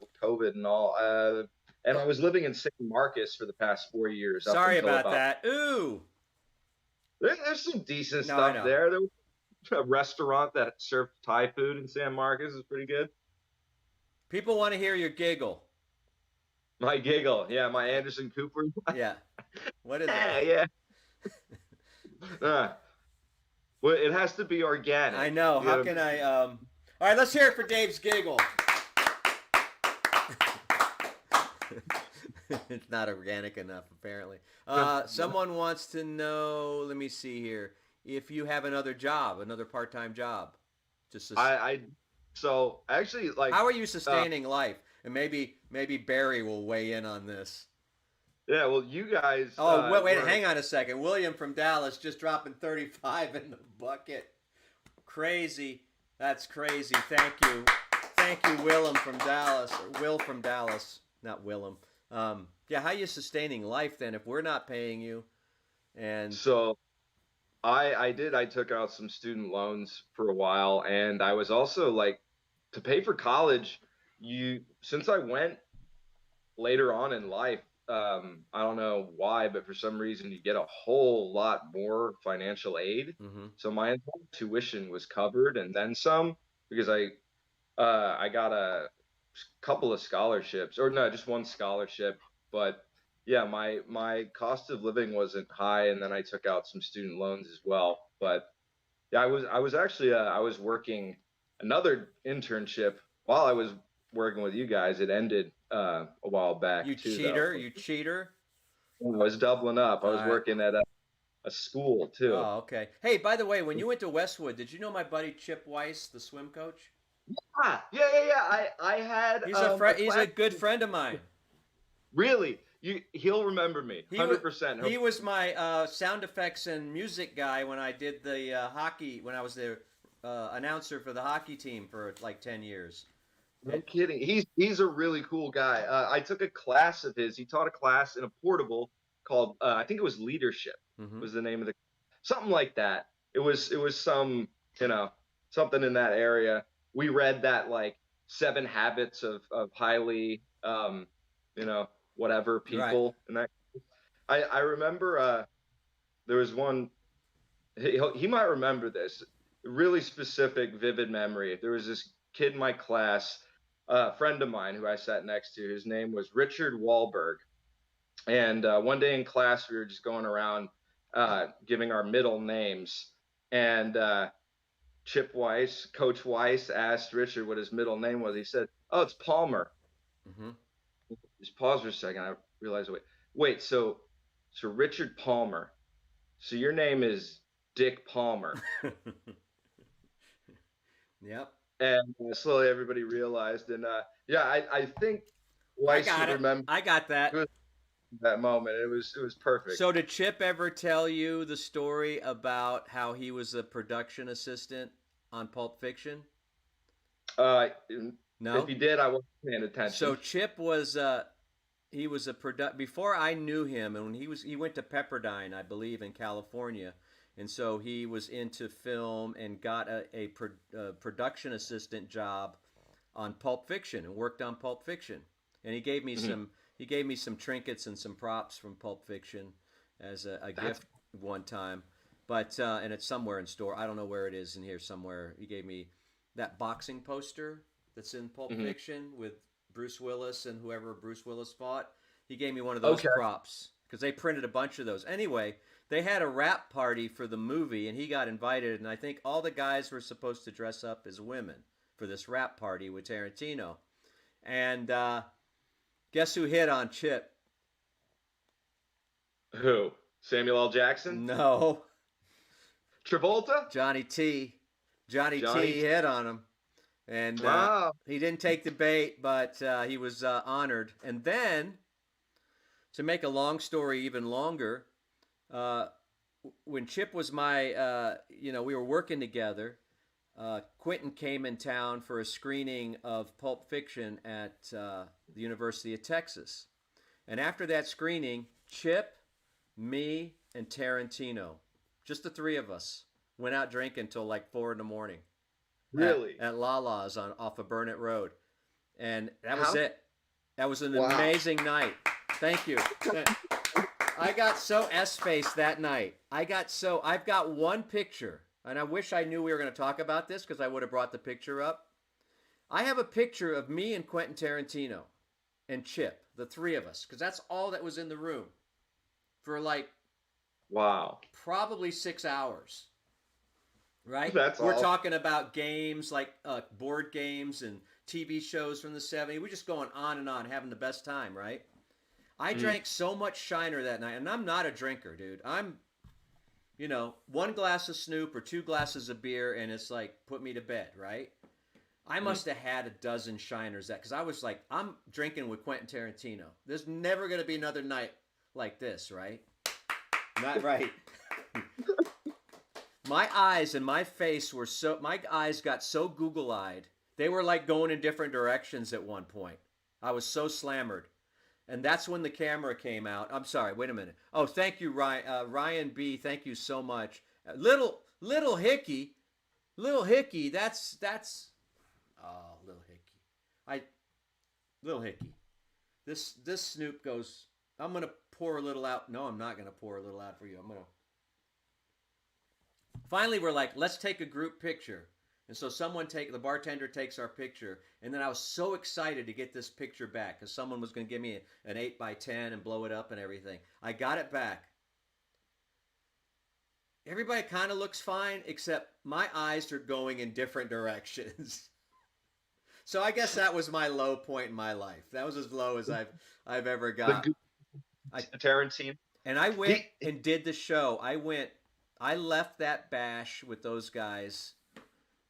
Speaker 3: with COVID and all. And I was living in San Marcos for the past 4 years, up
Speaker 1: Sorry
Speaker 3: until
Speaker 1: about
Speaker 3: about.
Speaker 1: that. Ooh,
Speaker 3: There's some decent
Speaker 1: no, I
Speaker 3: stuff
Speaker 1: know.
Speaker 3: there. There was a restaurant that served Thai food in San Marcos is pretty good.
Speaker 1: People want to hear your giggle.
Speaker 3: My giggle, yeah, my Anderson Cooper.
Speaker 1: Yeah. What is
Speaker 3: Yeah,
Speaker 1: it?
Speaker 3: yeah. Well, it has to be organic.
Speaker 1: I know.
Speaker 3: You
Speaker 1: How
Speaker 3: gotta-
Speaker 1: can I? All right, let's hear it for Dave's giggle. It's not organic enough, apparently. Someone wants to know. Let me see here. If you have another job, another part-time job, just
Speaker 3: so actually, like,
Speaker 1: how are you sustaining life? And maybe Barry will weigh in on this.
Speaker 3: yeah, well, you guys.
Speaker 1: Oh, wait, hang on a second. William from Dallas just dropping 35 in the bucket. Crazy. That's crazy. Thank you. Thank you, Willem from Dallas. Or Will from Dallas. Not Willem. Yeah, how are you sustaining life then if we're not paying you? And
Speaker 3: So I did. I took out some student loans for a while, and I was also like, to pay for college, since I went later on in life, I don't know why, but for some reason you get a whole lot more financial aid.
Speaker 1: Mm-hmm.
Speaker 3: So my entire tuition was covered and then some, because I got a couple of scholarships, or no, just one scholarship. But yeah, my cost of living wasn't high, and then I took out some student loans as well. But yeah, I was actually I was working another internship while I was working with you guys. It ended a while
Speaker 1: You
Speaker 3: back too, though.
Speaker 1: cheater, you cheater.
Speaker 3: I was doubling up. I
Speaker 1: All
Speaker 3: was
Speaker 1: right.
Speaker 3: working at a school too.
Speaker 1: Oh, okay. Hey, by the way, when you went to Westwood, did you know my buddy Chip Weiss, the swim coach?
Speaker 3: Yeah. I had
Speaker 1: He's a
Speaker 3: a
Speaker 1: he's a
Speaker 3: class.
Speaker 1: good friend of mine.
Speaker 3: Really, he'll remember me,
Speaker 1: He was
Speaker 3: 100%.
Speaker 1: he was my sound effects and music guy when I did the hockey, when I was the announcer for the hockey team for like 10 years.
Speaker 3: No kidding. He's a really cool guy. I took a class of his. He taught a class in a portable called I think it was Leadership
Speaker 1: Mm-hmm.
Speaker 3: was the name of the something like that. It was some something in that area. We read that like 7 habits of highly you know whatever
Speaker 1: Right.
Speaker 3: people and that. I remember there was one. He might remember this really specific, vivid memory. There was this kid in my class, a friend of mine who I sat next to. His name was Richard Wahlberg. And one day in class, we were just going around giving our middle names. And Chip Weiss, Coach Weiss, asked Richard what his middle name was. He said, "Oh, it's Palmer."
Speaker 1: Mm-hmm.
Speaker 3: Just pause for a second. I realized, wait. So Richard Palmer. So your name is Dick Palmer.
Speaker 1: Yep.
Speaker 3: And slowly everybody realized. And yeah, I think
Speaker 1: I
Speaker 3: Weiss
Speaker 1: got
Speaker 3: would
Speaker 1: it.
Speaker 3: remember
Speaker 1: I got that.
Speaker 3: that moment. It was perfect.
Speaker 1: So did Chip ever tell you the story about how he was a production assistant on Pulp Fiction?
Speaker 3: If
Speaker 1: No.
Speaker 3: he did, I wasn't paying attention.
Speaker 1: So Chip was he was a before I knew him, and when he went to Pepperdine, I believe, in California, and so he was into film and got a production assistant job on Pulp Fiction and worked on Pulp Fiction, and he gave me some trinkets and some props from Pulp Fiction as a gift one time, but and it's somewhere in store. I don't know where it is in here somewhere. He gave me that boxing poster that's in Pulp Fiction with Bruce Willis and whoever Bruce Willis fought. He gave me one of those props because they printed a bunch of those. Anyway, they had a wrap party for the movie, and he got invited, and I think all the guys were supposed to dress up as women for this wrap party with Tarantino. And guess who hit on Chip?
Speaker 3: Who? Samuel L. Jackson?
Speaker 1: No.
Speaker 3: Travolta?
Speaker 1: Johnny T. Johnny T hit on him. And he didn't take the bait, but he was honored. And then, to make a long story even longer, when Chip was my, we were working together, Quentin came in town for a screening of Pulp Fiction at the University of Texas. And after that screening, Chip, me, and Tarantino, just the three of us, went out drinking till like 4 in the morning.
Speaker 3: Really?
Speaker 1: At Lala's off of Barnett Road. And that was it. That was an amazing night. Thank you. I got so S-faced that night. I've got one picture, and I wish I knew we were going to talk about this because I would have brought the picture up. I have a picture of me and Quentin Tarantino and Chip, the three of us, because that's all that was in the room for like probably 6 hours. Right? We're talking about games like board games and TV shows from the 70s. We're just going on and on, having the best time, right? I drank so much Shiner that night, and I'm not a drinker, dude. I'm, one glass of Snoop or 2 glasses of beer, and it's like, put me to bed, right? I must have had a dozen Shiners because I was like, I'm drinking with Quentin Tarantino. There's never going to be another night like this, right? Not right. My eyes and my face my eyes got so Google-eyed. They were like going in different directions at one point. I was so slammered. And that's when the camera came out. I'm sorry, wait a minute. Oh, thank you, Ryan. Ryan B., thank you so much. Little Hickey, Little Hickey. That's oh, Little Hickey. I Little Hickey. This Snoop goes. I'm gonna pour a little out. No, I'm not gonna pour a little out for you. I'm gonna. Finally, we're like, let's take a group picture. And so the bartender takes our picture, and then I was so excited to get this picture back because someone was going to give me an 8x10 and blow it up and everything. I got it back. Everybody kind of looks fine, except my eyes are going in different directions. So I guess that was my low point in my life. That was as low as I've ever got.
Speaker 3: Tarantino.
Speaker 1: And I went and did the show. I left that bash with those guys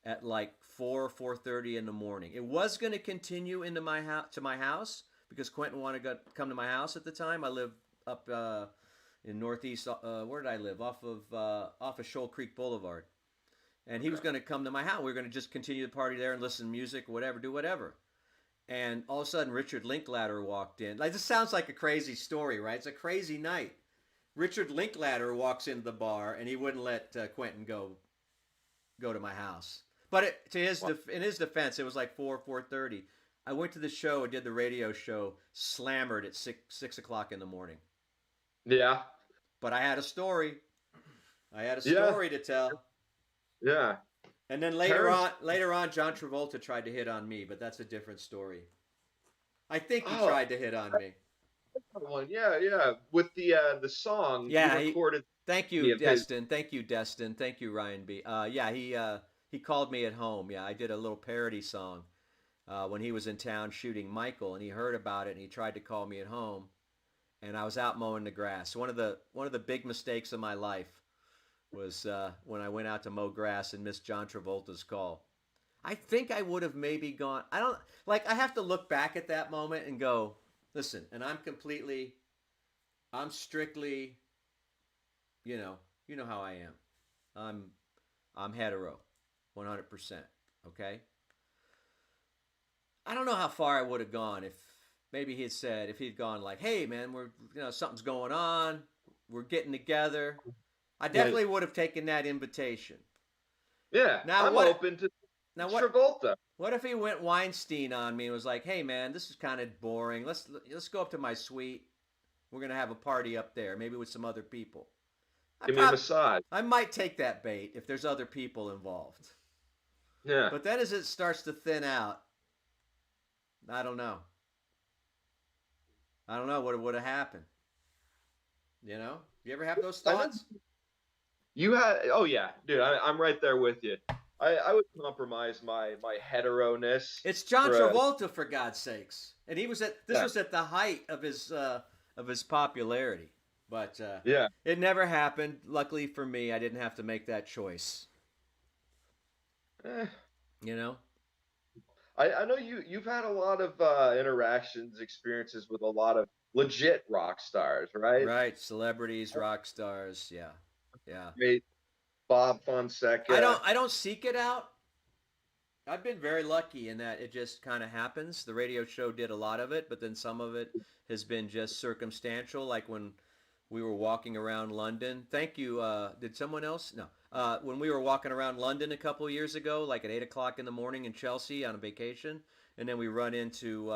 Speaker 1: at like 4:30 in the morning. It was going to continue into my house because Quentin wanted to come to my house at the time. I lived up in Northeast. Where did I live? Off of Shoal Creek Boulevard, and he was going to come to my house. We were going to just continue the party there and listen to music, whatever, do whatever. And all of a sudden, Richard Linklater walked in. Like, this sounds like a crazy story, right? It's a crazy night. Richard Linklater walks into the bar, and he wouldn't let Quentin go to my house. But in his defense, it was like 4:30. I went to the show and did the radio show, slammered at 6 o'clock in the morning.
Speaker 3: Yeah.
Speaker 1: But I had a story. To tell.
Speaker 3: Yeah.
Speaker 1: And then later on, John Travolta tried to hit on me, but that's a different story. I think he tried to hit on me.
Speaker 3: Yeah. With the song, he recorded.
Speaker 1: Thank you, Destin. Thank you, Ryan B. He called me at home. Yeah, I did a little parody song when he was in town shooting Michael, and he heard about it, and he tried to call me at home, and I was out mowing the grass. One of the big mistakes of my life was when I went out to mow grass and missed John Travolta's call. I think I would have maybe gone. I have to look back at that moment and go, listen, and I'm strictly, you know how I am. I'm hetero, 100%. Okay. I don't know how far I would have gone if maybe if he'd gone like, hey man, something's going on, we're getting together. I definitely would have taken that invitation.
Speaker 3: Yeah. Now I'm open to Travolta.
Speaker 1: What if he went Weinstein on me and was like, hey man, this is kind of boring. Let's go up to my suite. We're gonna have a party up there, maybe with some other people.
Speaker 3: Give me a massage.
Speaker 1: I might take that bait if there's other people involved.
Speaker 3: Yeah.
Speaker 1: But then as it starts to thin out, I don't know. What would have happened. You ever have those thoughts?
Speaker 3: You had, oh yeah, dude, I'm right there with you. I would compromise my hetero-ness.
Speaker 1: It's John Travolta, for God's sakes, and he was was at the height of his popularity. But it never happened. Luckily for me, I didn't have to make that choice.
Speaker 3: I know you've had a lot of experiences with a lot of legit rock stars, right?
Speaker 1: Right, celebrities, rock stars, yeah.
Speaker 3: Great. Bob Fonseca.
Speaker 1: I don't seek it out. I've been very lucky in that it just kind of happens. The radio show did a lot of it, but then some of it has been just circumstantial, like when we were walking around London. Thank you. Did someone else? No. When we were walking around London a couple of years ago, like at 8 o'clock in the morning in Chelsea on a vacation, and then we run into,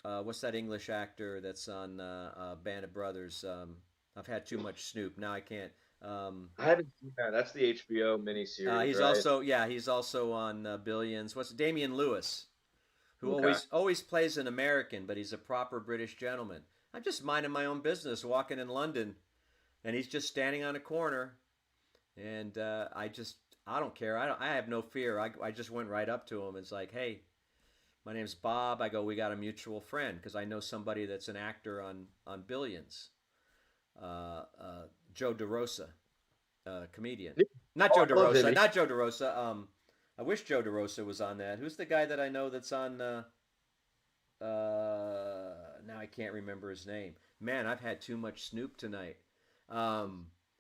Speaker 1: what's that English actor that's on Band of Brothers? I've had too much Snoop. Now I can't.
Speaker 3: I haven't seen that. That's the HBO miniseries.
Speaker 1: He's also on Billions. What's Damian Lewis, who always plays an American, but he's a proper British gentleman. I'm just minding my own business, walking in London, and he's just standing on a corner, and I don't care. I have no fear. I just went right up to him. It's like, hey, my name's Bob. I go, we got a mutual friend because I know somebody that's an actor on Billions. Joe DeRosa, comedian. Not Joe DeRosa. I wish Joe DeRosa was on that. Who's the guy that I know that's on? Now I can't remember his name. Man, I've had too much Snoop tonight.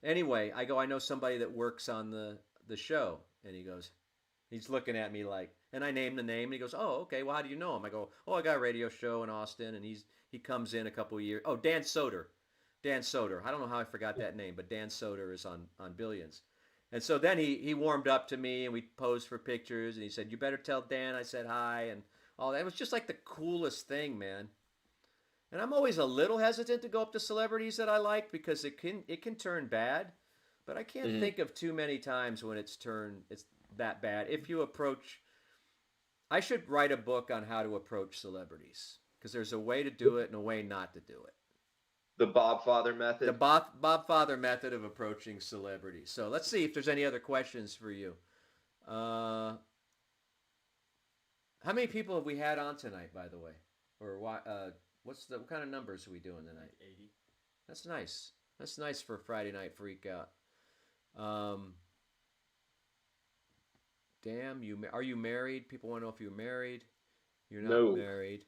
Speaker 1: Anyway, I go, I know somebody that works on the show, and he's looking at me like, and I name the name, and he goes, oh, okay, well, how do you know him? I go, oh, I got a radio show in Austin, and he comes in a couple of years. Oh, Dan Soder. I don't know how I forgot that name, but Dan Soder is on Billions. And so then he warmed up to me, and we posed for pictures, and he said, "You better tell Dan I said hi," and all that. It was just like the coolest thing, man. And I'm always a little hesitant to go up to celebrities that I like because it can turn bad, but I can't
Speaker 3: Mhm.
Speaker 1: think of too many times when it's that bad. If you approach, I should write a book on how to approach celebrities because there's a way to do it and a way not to do it.
Speaker 3: The Bob Father
Speaker 1: The
Speaker 3: method.
Speaker 1: Bob Father method of approaching celebrities. So let's see if there's any other questions for you. Uh, how many people have we had on tonight, by the way? Or why? What kind of numbers are we doing tonight?
Speaker 2: 80.
Speaker 1: That's nice. That's nice for a Friday night freak out. Um, damn, are you married? People want to know if you're married. You're not
Speaker 3: No.
Speaker 1: married.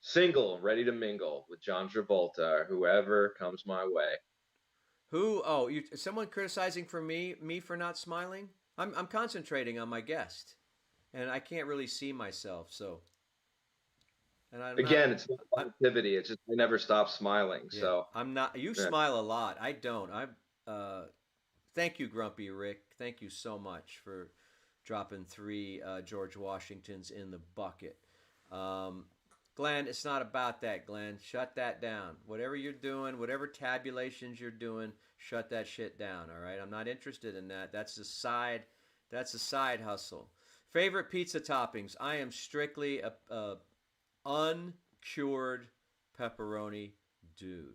Speaker 3: Single, ready to mingle with John Travolta or whoever comes my way.
Speaker 1: Who? Oh, someone criticizing for me for not smiling. I'm concentrating on my guest, and I can't really see myself. So, and I'm not.
Speaker 3: Again, it's not
Speaker 1: I,
Speaker 3: positivity. It's just I never stop smiling.
Speaker 1: yeah,
Speaker 3: So
Speaker 1: I'm not. You
Speaker 3: yeah,
Speaker 1: smile a lot. I don't. Thank you, Grumpy Rick. Thank you so much for dropping three George Washingtons in the bucket. Um, Glenn, it's not about that, Glenn. Shut that down. Whatever you're doing, whatever tabulations you're doing, shut that shit down. All right, I'm not interested in that. That's a side. That's a side hustle. Favorite pizza toppings? I am strictly a uncured pepperoni dude.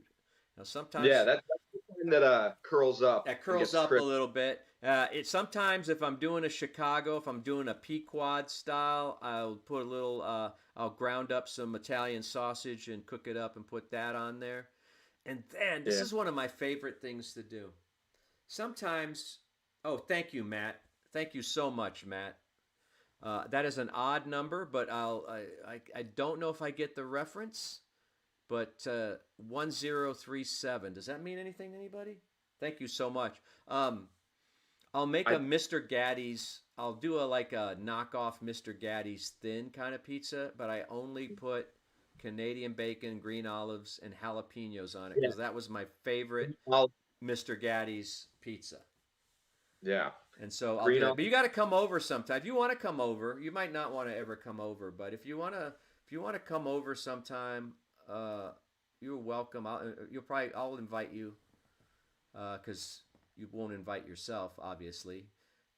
Speaker 1: Now
Speaker 3: yeah,
Speaker 1: sometimes
Speaker 3: that's the kind that curls up
Speaker 1: that
Speaker 3: and
Speaker 1: curls
Speaker 3: gets
Speaker 1: up a
Speaker 3: crisp.
Speaker 1: little bit. It sometimes if I'm doing a Chicago, if I'm doing a Pequod style, I'll put a little. I'll ground up some Italian sausage and cook it up and put that on there. And then this
Speaker 3: Yeah,
Speaker 1: is one of my favorite things to do. Sometimes, oh, thank you, Matt. Thank you so much, Matt. That is an odd number, but I don't know if I get the reference. But 1037. Does that mean anything to anybody? Thank you so much. Um, I'll make a
Speaker 3: I
Speaker 1: Mr. Gaddy's. I'll do a knockoff Mr. Gaddy's thin kind of pizza, but I only put Canadian bacon, green olives, and jalapenos on it
Speaker 3: yeah,
Speaker 1: because that was my favorite
Speaker 3: I'll,
Speaker 1: Mr. Gaddy's pizza.
Speaker 3: yeah,
Speaker 1: And so I'll do
Speaker 3: green
Speaker 1: that. But
Speaker 3: olive.
Speaker 1: you got to come over sometime. If you want to come over, you might not want to ever come over, but if you want to come over sometime, uh, you're welcome. I'll invite you because you won't invite yourself, obviously.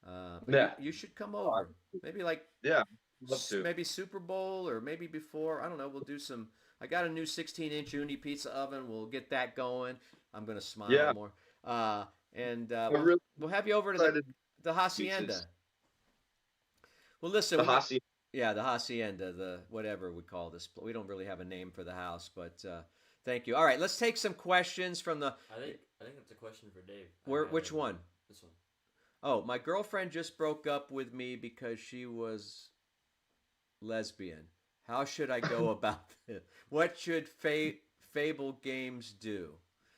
Speaker 1: But
Speaker 3: Yeah,
Speaker 1: you should come over. Maybe like
Speaker 3: yeah, love to.
Speaker 1: maybe Super Bowl or maybe before. I don't know. We'll do some. I got a new 16-inch uni pizza oven. We'll get that going. I'm gonna smile
Speaker 3: Yeah,
Speaker 1: more. Uh, and
Speaker 3: I'm really
Speaker 1: we'll have you over to
Speaker 3: excited.
Speaker 1: the
Speaker 3: Pizzas,
Speaker 1: hacienda. Well, listen,
Speaker 3: the Hasi.
Speaker 1: yeah, the hacienda, the whatever we call this. We don't really have a name for the house, but thank you. All right, let's take some questions from the.
Speaker 2: I think that's a question for Dave.
Speaker 1: Which one?
Speaker 2: This one.
Speaker 1: Oh, my girlfriend just broke up with me because she was lesbian. How should I go about this? What should Fable Games do?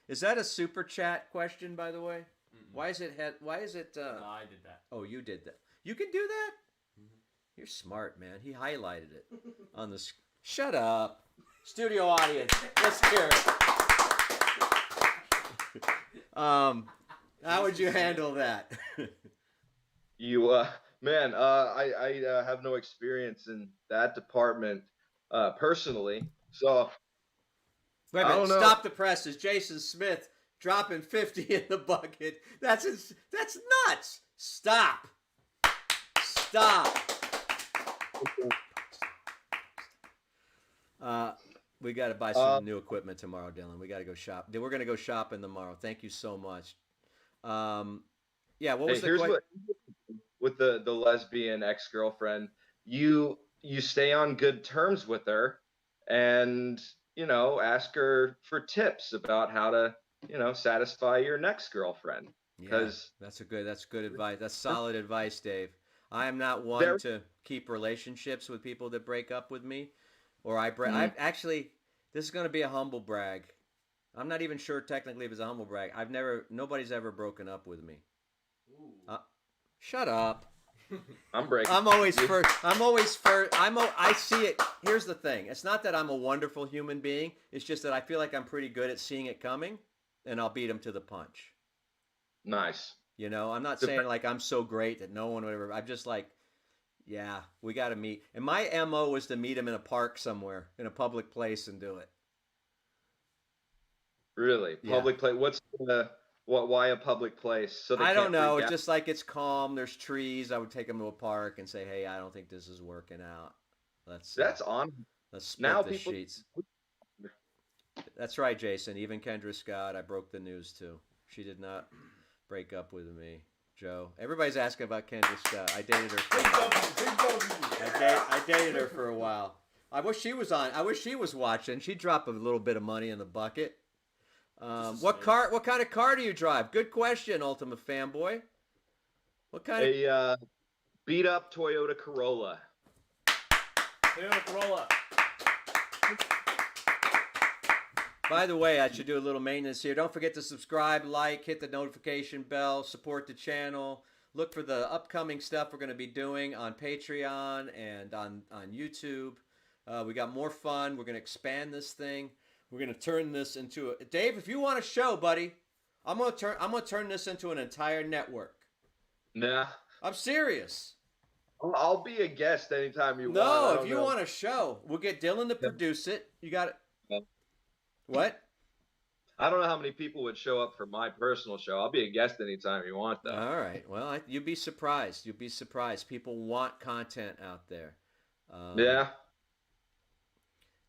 Speaker 1: Is that a super chat question, by the way?
Speaker 2: Mm-mm.
Speaker 1: Why is it? Why is it?
Speaker 2: No, I did that.
Speaker 1: Oh, you did that. You can do that.
Speaker 2: Mm-hmm.
Speaker 1: You're smart, man. He highlighted it on the. Shut up, studio audience. Let's hear it. How would you handle that?
Speaker 3: You, man, I have no experience in that department, personally. So
Speaker 1: Wait a
Speaker 3: I
Speaker 1: minute.
Speaker 3: don't know.
Speaker 1: Stop the presses. Jason Smith dropping 50 in the bucket. That's nuts. Stop. Stop. We got to buy some new equipment tomorrow, Dylan. We got to go shop. We're going to go shopping tomorrow. Thank you so much. Yeah, what
Speaker 3: Hey,
Speaker 1: was the
Speaker 3: here's
Speaker 1: question?
Speaker 3: what with the lesbian ex-girlfriend, you stay on good terms with her, and ask her for tips about how to satisfy your next girlfriend,
Speaker 1: Yeah,
Speaker 3: because
Speaker 1: that's good advice. That's solid advice, Dave. I am not one
Speaker 3: there.
Speaker 1: to keep relationships with people that break up with me, or I
Speaker 3: Mm,
Speaker 1: actually. This is going to be a humble brag. I'm not even sure technically if it's a humble brag. Nobody's ever broken up with me.
Speaker 2: Ooh.
Speaker 1: Shut up.
Speaker 3: I'm breaking.
Speaker 1: I'm always first. I'm always first. I see it. Here's the thing. It's not that I'm a wonderful human being. It's just that I feel like I'm pretty good at seeing it coming, and I'll beat them to the punch.
Speaker 3: Nice.
Speaker 1: You know, I'm not
Speaker 3: The
Speaker 1: saying like I'm so great that no one would ever. I'm just like, yeah, we got to meet. And my MO was to meet him in a park somewhere, in a public place, and do it.
Speaker 3: Really
Speaker 1: Yeah.
Speaker 3: public place. What's the what? Why a public place? So they
Speaker 1: I don't
Speaker 3: can't
Speaker 1: know.
Speaker 3: freak
Speaker 1: It's
Speaker 3: out.
Speaker 1: just like it's calm. There's trees. I would take him to a park and say, "Hey, I don't think this is working out. Let's uh,
Speaker 3: That's on.
Speaker 1: let's split
Speaker 3: Now
Speaker 1: the
Speaker 3: people.
Speaker 1: sheets." That's right, Jason. Even Kendra Scott, I broke the news to. She did not break up with me, Joe. Everybody's asking about Kendra Scott. I dated her for
Speaker 4: Big
Speaker 1: a while.
Speaker 4: W, big W.
Speaker 1: I dated her for a while. I wish she was on. I wish she was watching. She'd drop a little bit of money in the bucket. What car? What kind of car do you drive? Good question, Ultimate Fanboy. What kind of?
Speaker 3: A beat up Toyota Corolla.
Speaker 2: Toyota Corolla.
Speaker 1: By the way, I should do a little maintenance here. Don't forget to subscribe, like, hit the notification bell, support the channel. Look for the upcoming stuff we're going to be doing on Patreon and on YouTube. We got more fun. We're going to expand this thing. We're going to turn this into a Dave. If you want a show, buddy, I'm going to turn this into an entire network.
Speaker 3: Nah,
Speaker 1: I'm serious.
Speaker 3: I'll be a guest anytime you want.
Speaker 1: No, if you want a show, we'll get Dylan to produce it. You got it.
Speaker 3: Yeah.
Speaker 1: What?
Speaker 3: I don't know how many people would show up for my personal show. I'll be a guest anytime you want, though.
Speaker 1: All right. Well, you'd be surprised. You'd be surprised. People want content out there.
Speaker 3: Yeah.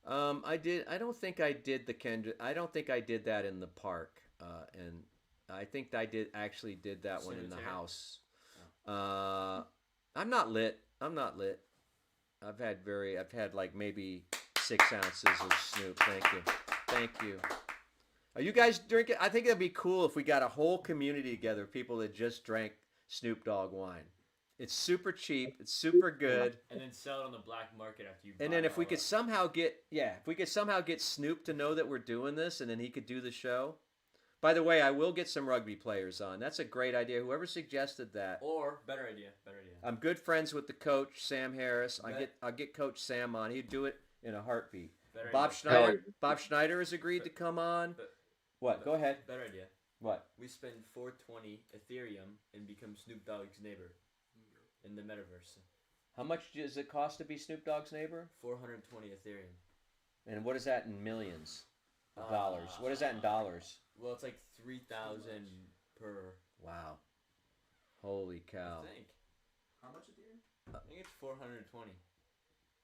Speaker 1: I did. I don't think I did the Kendra. I don't think I did that in the park. And I think I actually did that one in the
Speaker 2: Cemetery?
Speaker 1: house. I'm not lit. I'm not lit. I've had like maybe 6 ounces of Snoop. Thank you. Thank you. Are you guys drinking? I think it'd be cool if we got a whole community together, people that just drank Snoop Dogg wine. It's super cheap. It's super good.
Speaker 2: And then sell it on the black market after you.
Speaker 1: And
Speaker 2: buy
Speaker 1: then
Speaker 2: it
Speaker 1: if we
Speaker 2: all
Speaker 1: could
Speaker 2: up.
Speaker 1: somehow get Snoop to know that we're doing this, and then he could do the show. By the way, I will get some rugby players on. That's a great idea. Whoever suggested that.
Speaker 2: Or better idea.
Speaker 1: I'm good friends with the coach, Sam Harris.
Speaker 2: Bet.
Speaker 1: I'll get Coach Sam on. He'd do it in a heartbeat.
Speaker 2: Better
Speaker 1: Bob
Speaker 2: idea.
Speaker 1: Schneider.
Speaker 3: yeah.
Speaker 1: Bob Schneider has agreed to come on.
Speaker 2: But-
Speaker 1: What? Go ahead.
Speaker 2: Better idea.
Speaker 1: What?
Speaker 2: We spend 420 Ethereum and become Snoop Dogg's neighbor in the metaverse.
Speaker 1: How much does it cost to be Snoop Dogg's neighbor?
Speaker 2: 420 Ethereum.
Speaker 1: And what is that in millions of dollars? What is that in dollars?
Speaker 2: Well, it's like 3,000 per.
Speaker 1: Wow. Holy cow.
Speaker 2: I think.
Speaker 4: How much Ethereum?
Speaker 2: I think it's 420.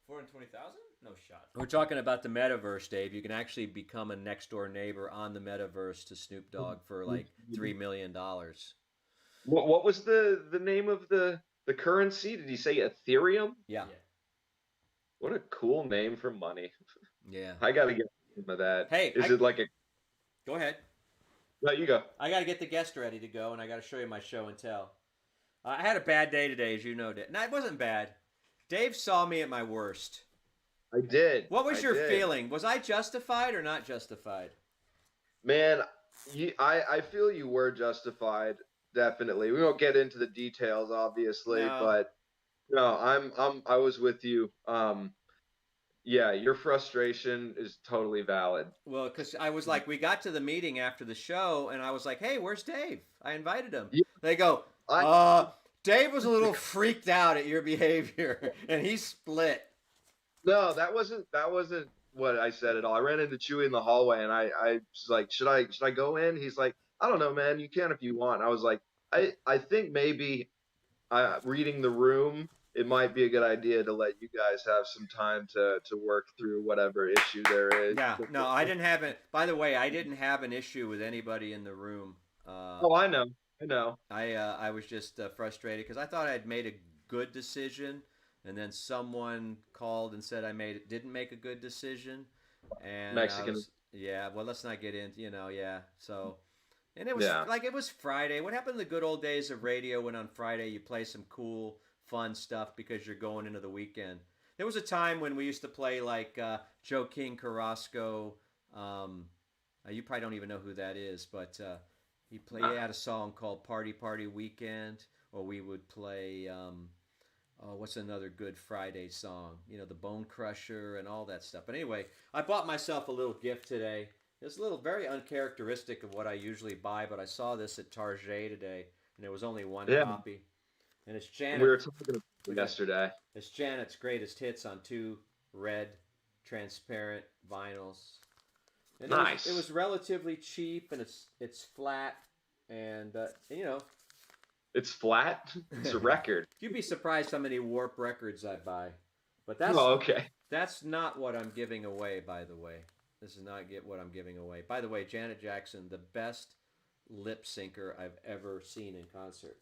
Speaker 2: 420,000? No shot.
Speaker 1: We're talking about the metaverse, Dave. You can actually become a next door neighbor on the metaverse to Snoop Dogg for like $3 million.
Speaker 3: What was the name of the currency? Did he say Ethereum?
Speaker 1: Yeah.
Speaker 3: What a cool name for money.
Speaker 1: Yeah.
Speaker 3: I gotta get some of that.
Speaker 1: Hey,
Speaker 3: Is it like a?
Speaker 1: Go ahead.
Speaker 3: No, you go.
Speaker 1: I got to get the guest ready to go, and I got to show you my show and tell. I had a bad day today, as you know. No, it wasn't bad. Dave saw me at my worst.
Speaker 3: I did.
Speaker 1: What was
Speaker 3: I
Speaker 1: your
Speaker 3: did.
Speaker 1: feeling? Was I justified or not justified?
Speaker 3: Man, I feel you were justified. Definitely. We won't get into the details, obviously,
Speaker 1: No.
Speaker 3: but no, I was with you. Yeah, your frustration is totally valid.
Speaker 1: Well, because I was like, we got to the meeting after the show, and I was like, hey, where's Dave? I invited him.
Speaker 3: Yeah.
Speaker 1: They go, Dave was a little freaked out at your behavior, and he split.
Speaker 3: No, that wasn't what I said at all. I ran into Chewy in the hallway, and I was like, should I go in? He's like, I don't know, man. You can if you want. I was like, I think maybe reading the room, it might be a good idea to let you guys have some time to work through whatever issue there is.
Speaker 1: Yeah, no, I didn't have it. By the way, I didn't have an issue with anybody in the room.
Speaker 3: Oh, I know.
Speaker 1: I was just frustrated because I thought I'd made a good decision, and then someone called and said I didn't make a good decision. And
Speaker 3: Mexican.
Speaker 1: Yeah, well, let's not get into yeah. So, and it was
Speaker 3: Yeah.
Speaker 1: like it was Friday. What happened to the good old days of radio when on Friday you play some cool, fun stuff because you're going into the weekend? There was a time when we used to play like Joe King Carrasco. You probably don't even know who that is, but he had a song called Party Party Weekend, or we would play what's another good Friday song? You know, the Bone Crusher and all that stuff. But anyway, I bought myself a little gift today. It's a little very uncharacteristic of what I usually buy, but I saw this at Target today, and there was only one
Speaker 3: Yeah.
Speaker 1: copy. And it's
Speaker 3: We
Speaker 1: Janet.
Speaker 3: were talking about it yesterday.
Speaker 1: It's Janet's greatest hits on 2 red, transparent vinyls. And
Speaker 3: Nice.
Speaker 1: It was relatively cheap, and it's flat, and you know,
Speaker 3: It's flat. It's a record.
Speaker 1: you'd be surprised how many Warp records I buy. But that's
Speaker 3: Oh, okay.
Speaker 1: that's not what I'm giving away, by the way. This is not what I'm giving away. By the way, Janet Jackson, the best lip syncer I've ever seen in concert.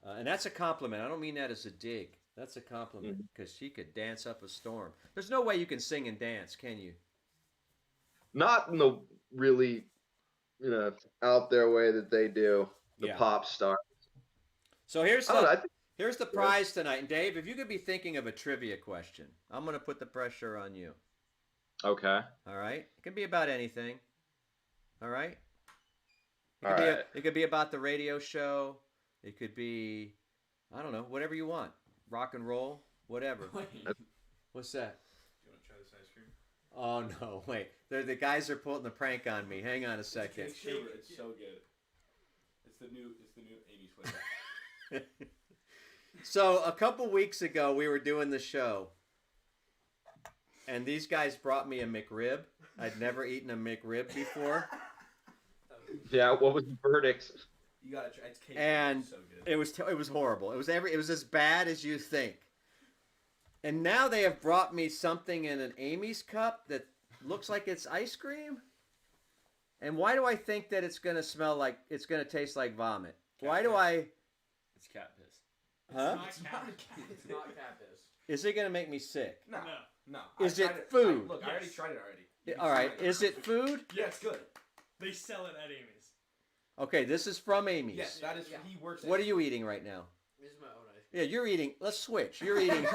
Speaker 1: And that's a compliment. I don't mean that as a dig. That's a compliment because she could dance up a storm. There's no way you can sing and dance, can you?
Speaker 3: Not in the really, out there way that they do. The
Speaker 1: Yeah.
Speaker 3: pop star.
Speaker 1: So here's
Speaker 3: I don't know. I
Speaker 1: the
Speaker 3: think
Speaker 1: here's the prize tonight. And Dave, if you could be thinking of a trivia question, I'm going to put the pressure on you.
Speaker 3: okay.
Speaker 1: All right? It can be about anything. All right?
Speaker 3: All right.
Speaker 1: It could be about the radio show. It could be, I don't know, whatever you want. Rock and roll, whatever. What's that?
Speaker 4: You want to try this ice cream?
Speaker 1: Oh no, wait. The guys are pulling the prank on me. Hang on a second.
Speaker 4: It's so good. It's the new Amy's flavor.
Speaker 1: So a couple weeks ago, we were doing the show, and these guys brought me a McRib. I'd never eaten a McRib before,
Speaker 3: Yeah. What was the verdict?
Speaker 4: You gotta try. It's cake.
Speaker 1: and
Speaker 4: It's so good.
Speaker 1: it was horrible. It was as bad as you think. And now they have brought me something in an Amy's cup that looks like it's ice cream. And why do I think that it's gonna it's gonna taste like vomit? Why do I?
Speaker 2: It's cat piss.
Speaker 1: Huh?
Speaker 4: It's not cat piss.
Speaker 1: Is it gonna make me sick?
Speaker 4: No. No.
Speaker 1: Is
Speaker 4: I
Speaker 1: it
Speaker 4: tried
Speaker 1: food?
Speaker 4: Look, I already
Speaker 5: Yes.
Speaker 4: tried it already. You can
Speaker 1: All right.
Speaker 4: try
Speaker 1: Is it food?
Speaker 4: Yeah, it's good.
Speaker 5: They sell it at Amy's.
Speaker 1: Okay, this is from Amy's.
Speaker 4: Yes, that is.
Speaker 5: Yeah.
Speaker 4: He works.
Speaker 1: What are you eating right now?
Speaker 5: This is my own ice
Speaker 1: Yeah, you're eating. Let's switch. You're eating.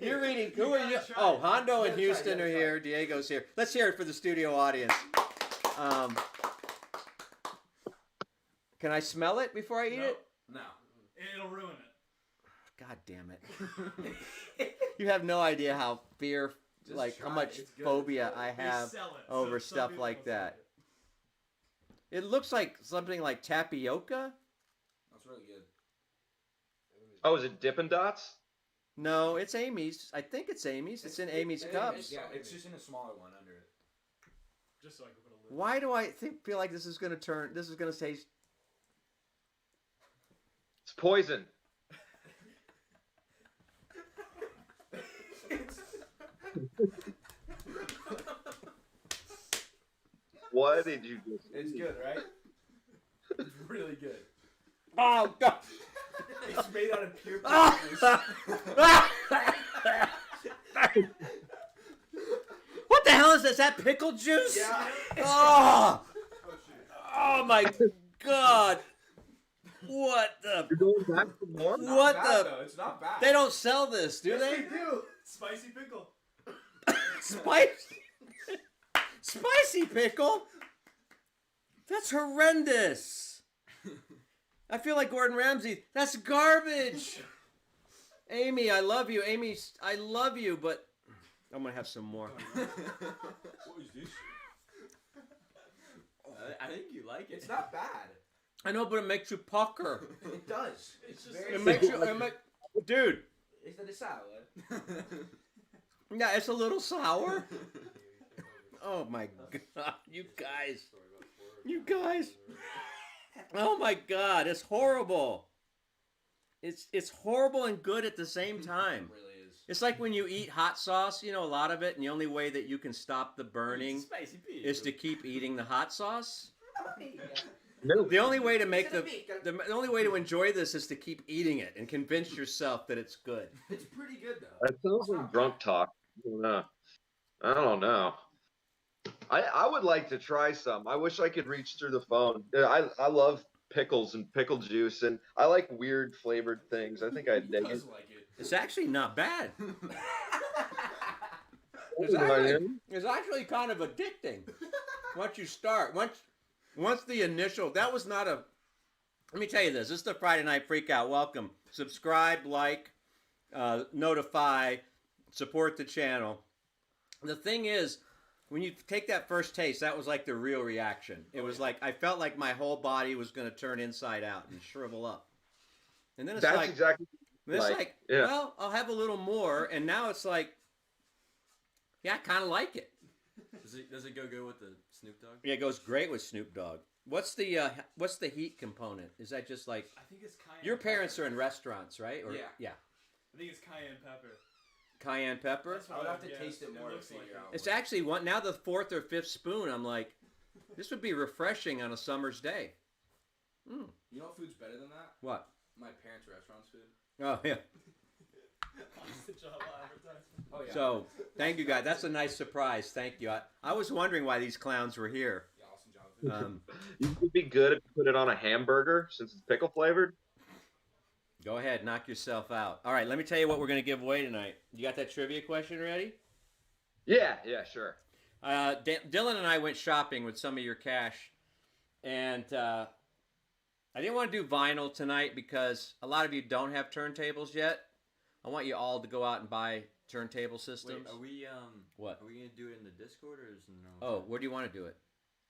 Speaker 1: You're eating. Who
Speaker 5: You
Speaker 1: are you?
Speaker 5: gotta try
Speaker 1: Oh,
Speaker 5: it.
Speaker 1: Hondo
Speaker 4: You
Speaker 1: and
Speaker 4: gotta
Speaker 1: Houston
Speaker 4: try it,
Speaker 1: are
Speaker 4: you gotta
Speaker 1: here. Diego's here. Let's hear it for the studio audience. Can I smell it before I eat
Speaker 5: No.
Speaker 1: it?
Speaker 4: No.
Speaker 5: It'll ruin it.
Speaker 1: God damn it! You have no idea how fear,
Speaker 4: Just
Speaker 1: like how
Speaker 4: try
Speaker 1: much
Speaker 4: it. It's good.
Speaker 1: phobia I
Speaker 5: They
Speaker 1: have
Speaker 5: sell it,
Speaker 1: over
Speaker 5: so some
Speaker 1: stuff
Speaker 5: people
Speaker 1: like
Speaker 5: will sell
Speaker 1: that. It looks like something like tapioca.
Speaker 4: That's really good.
Speaker 3: Oh, is it Dippin' Dots?
Speaker 1: No, it's Amy's. I think it's Amy's. It's in Amy's cups.
Speaker 4: Yeah, it's just in a smaller one under it.
Speaker 5: Just so I can put a lid.
Speaker 1: Why do I feel like this is gonna taste?
Speaker 3: It's poison. What did you just?
Speaker 4: It's good, right? It's really good.
Speaker 1: Oh God!
Speaker 4: It's made out of pure
Speaker 1: Ah!
Speaker 4: juice.
Speaker 1: What the hell is this? Is that pickle juice?
Speaker 4: Yeah.
Speaker 1: Oh!
Speaker 5: Oh shit.
Speaker 1: Oh my God! What the?
Speaker 3: You're going back for more?
Speaker 4: Not
Speaker 1: What
Speaker 4: bad,
Speaker 1: the?
Speaker 4: though. It's not bad.
Speaker 1: They don't sell this, do
Speaker 4: Yes,
Speaker 1: they?
Speaker 4: do.
Speaker 5: Spicy pickle.
Speaker 1: Spicy pickle? That's horrendous. I feel like Gordon Ramsay. That's garbage. Amy, I love you. Amy, I love you, but I'm gonna have some more.
Speaker 4: What is this?
Speaker 2: I think you like it.
Speaker 4: It's not bad.
Speaker 1: I know, but it makes you pucker.
Speaker 4: It does. It's
Speaker 5: just
Speaker 4: very.
Speaker 1: It makes you, dude.
Speaker 4: Is that a salad?
Speaker 1: Yeah, it's a little sour. Oh my God, you guys. Oh my God, it's horrible. It's horrible and good at the same time.
Speaker 4: It really is.
Speaker 1: It's like when you eat hot sauce, a lot of it, and the only way that you can stop the burning
Speaker 2: Spicy pea.
Speaker 1: is to keep eating the hot sauce.
Speaker 3: No.
Speaker 1: The only way to the only way to enjoy this is to keep eating it and convince yourself that it's good.
Speaker 4: It's pretty good though.
Speaker 3: That sounds like drunk talk. I don't know. I would like to try some. I wish I could reach through the phone. Yeah, I love pickles and pickle juice, and I like weird flavored things. I think I'd
Speaker 4: He
Speaker 3: dig it.
Speaker 4: does like it.
Speaker 1: It's actually not bad.
Speaker 3: Right.
Speaker 1: It's actually kind of addicting once you start. Once the initial, that was not a. Let me tell you this. This is the Friday Night Freakout. Welcome. Subscribe, like, notify, support the channel. The thing is, when you take that first taste, that was like the real reaction. It was like I felt like my whole body was going to turn inside out and shrivel up. And then it's
Speaker 3: That's
Speaker 1: like,
Speaker 3: exactly. Yeah.
Speaker 1: well, I'll have a little more, and now it's like, yeah, I kind of like it.
Speaker 2: Does it go good with the Snoop Dogg?
Speaker 1: Yeah, it goes great with Snoop Dogg. What's the heat component? Is that just like
Speaker 5: I think it's cayenne.
Speaker 1: your parents
Speaker 5: pepper.
Speaker 1: are in restaurants, right? Or,
Speaker 5: Yeah. I think it's cayenne pepper.
Speaker 1: Cayenne pepper.
Speaker 5: That's what
Speaker 2: I would have to
Speaker 5: guess.
Speaker 2: taste it more to
Speaker 5: looks like
Speaker 2: figure
Speaker 5: it.
Speaker 2: out.
Speaker 1: It's actually now the fourth or fifth spoon. I'm like, this would be refreshing on a summer's day.
Speaker 6: You know what food's better than that?
Speaker 1: What?
Speaker 6: My parents' restaurant's food.
Speaker 1: Oh yeah.
Speaker 5: That's the job advertisement.
Speaker 6: Oh yeah.
Speaker 1: So thank you guys. That's a nice surprise. Thank you. I was wondering why these clowns were here.
Speaker 6: Yeah, awesome job.
Speaker 3: You would be good if you put it on a hamburger since it's pickle flavored.
Speaker 1: Go ahead, knock yourself out. All right, let me tell you what we're going to give away tonight. You got that trivia question ready?
Speaker 3: Yeah, sure.
Speaker 1: Dylan and I went shopping with some of your cash, and I didn't want to do vinyl tonight because a lot of you don't have turntables yet. I want you all to go out and buy turntable systems.
Speaker 2: Wait, are we
Speaker 1: What?
Speaker 2: Are we gonna do it in the Discord or is no?
Speaker 1: Oh, where do you want to do it?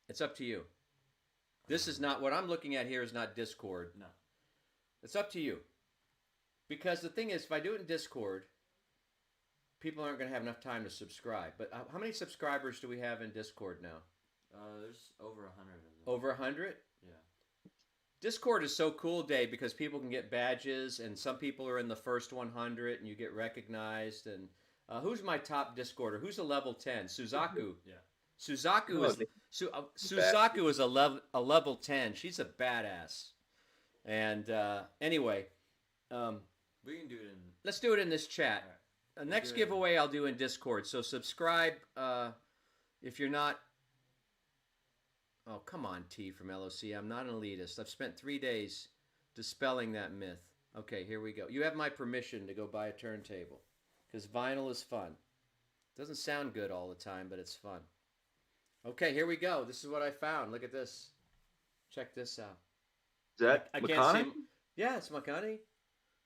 Speaker 1: It's up to you. This is not what I'm looking at here. Is not Discord.
Speaker 2: No.
Speaker 1: It's up to you. Because the thing is, if I do it in Discord, people aren't going to have enough time to subscribe. But how many subscribers do we have in Discord now?
Speaker 2: There's over 100 of them.
Speaker 1: Over 100?
Speaker 2: Yeah.
Speaker 1: Discord is so cool, Dave, because people can get badges, and some people are in the first 100, and you get recognized. And who's my top Discorder? Who's a level 10? Suzaku.
Speaker 2: Yeah.
Speaker 1: Suzaku is Suzaku is a level 10. She's a badass. And anyway,
Speaker 2: We can do it in.
Speaker 1: let's do it in this chat.
Speaker 2: Alright.
Speaker 1: Next
Speaker 2: do it in-
Speaker 1: giveaway I'll do in Discord. So subscribe if you're not. Oh, come on, T from LOC. I'm not an elitist. I've spent 3 days dispelling that myth. Okay, here we go. You have my permission to go buy a turntable because vinyl is fun. Doesn't sound good all the time, but it's fun. Okay, here we go. This is what I found. Look at this. Check this out.
Speaker 3: Is that
Speaker 1: I can't
Speaker 3: McConnell?
Speaker 1: see. Yeah, it's Makani.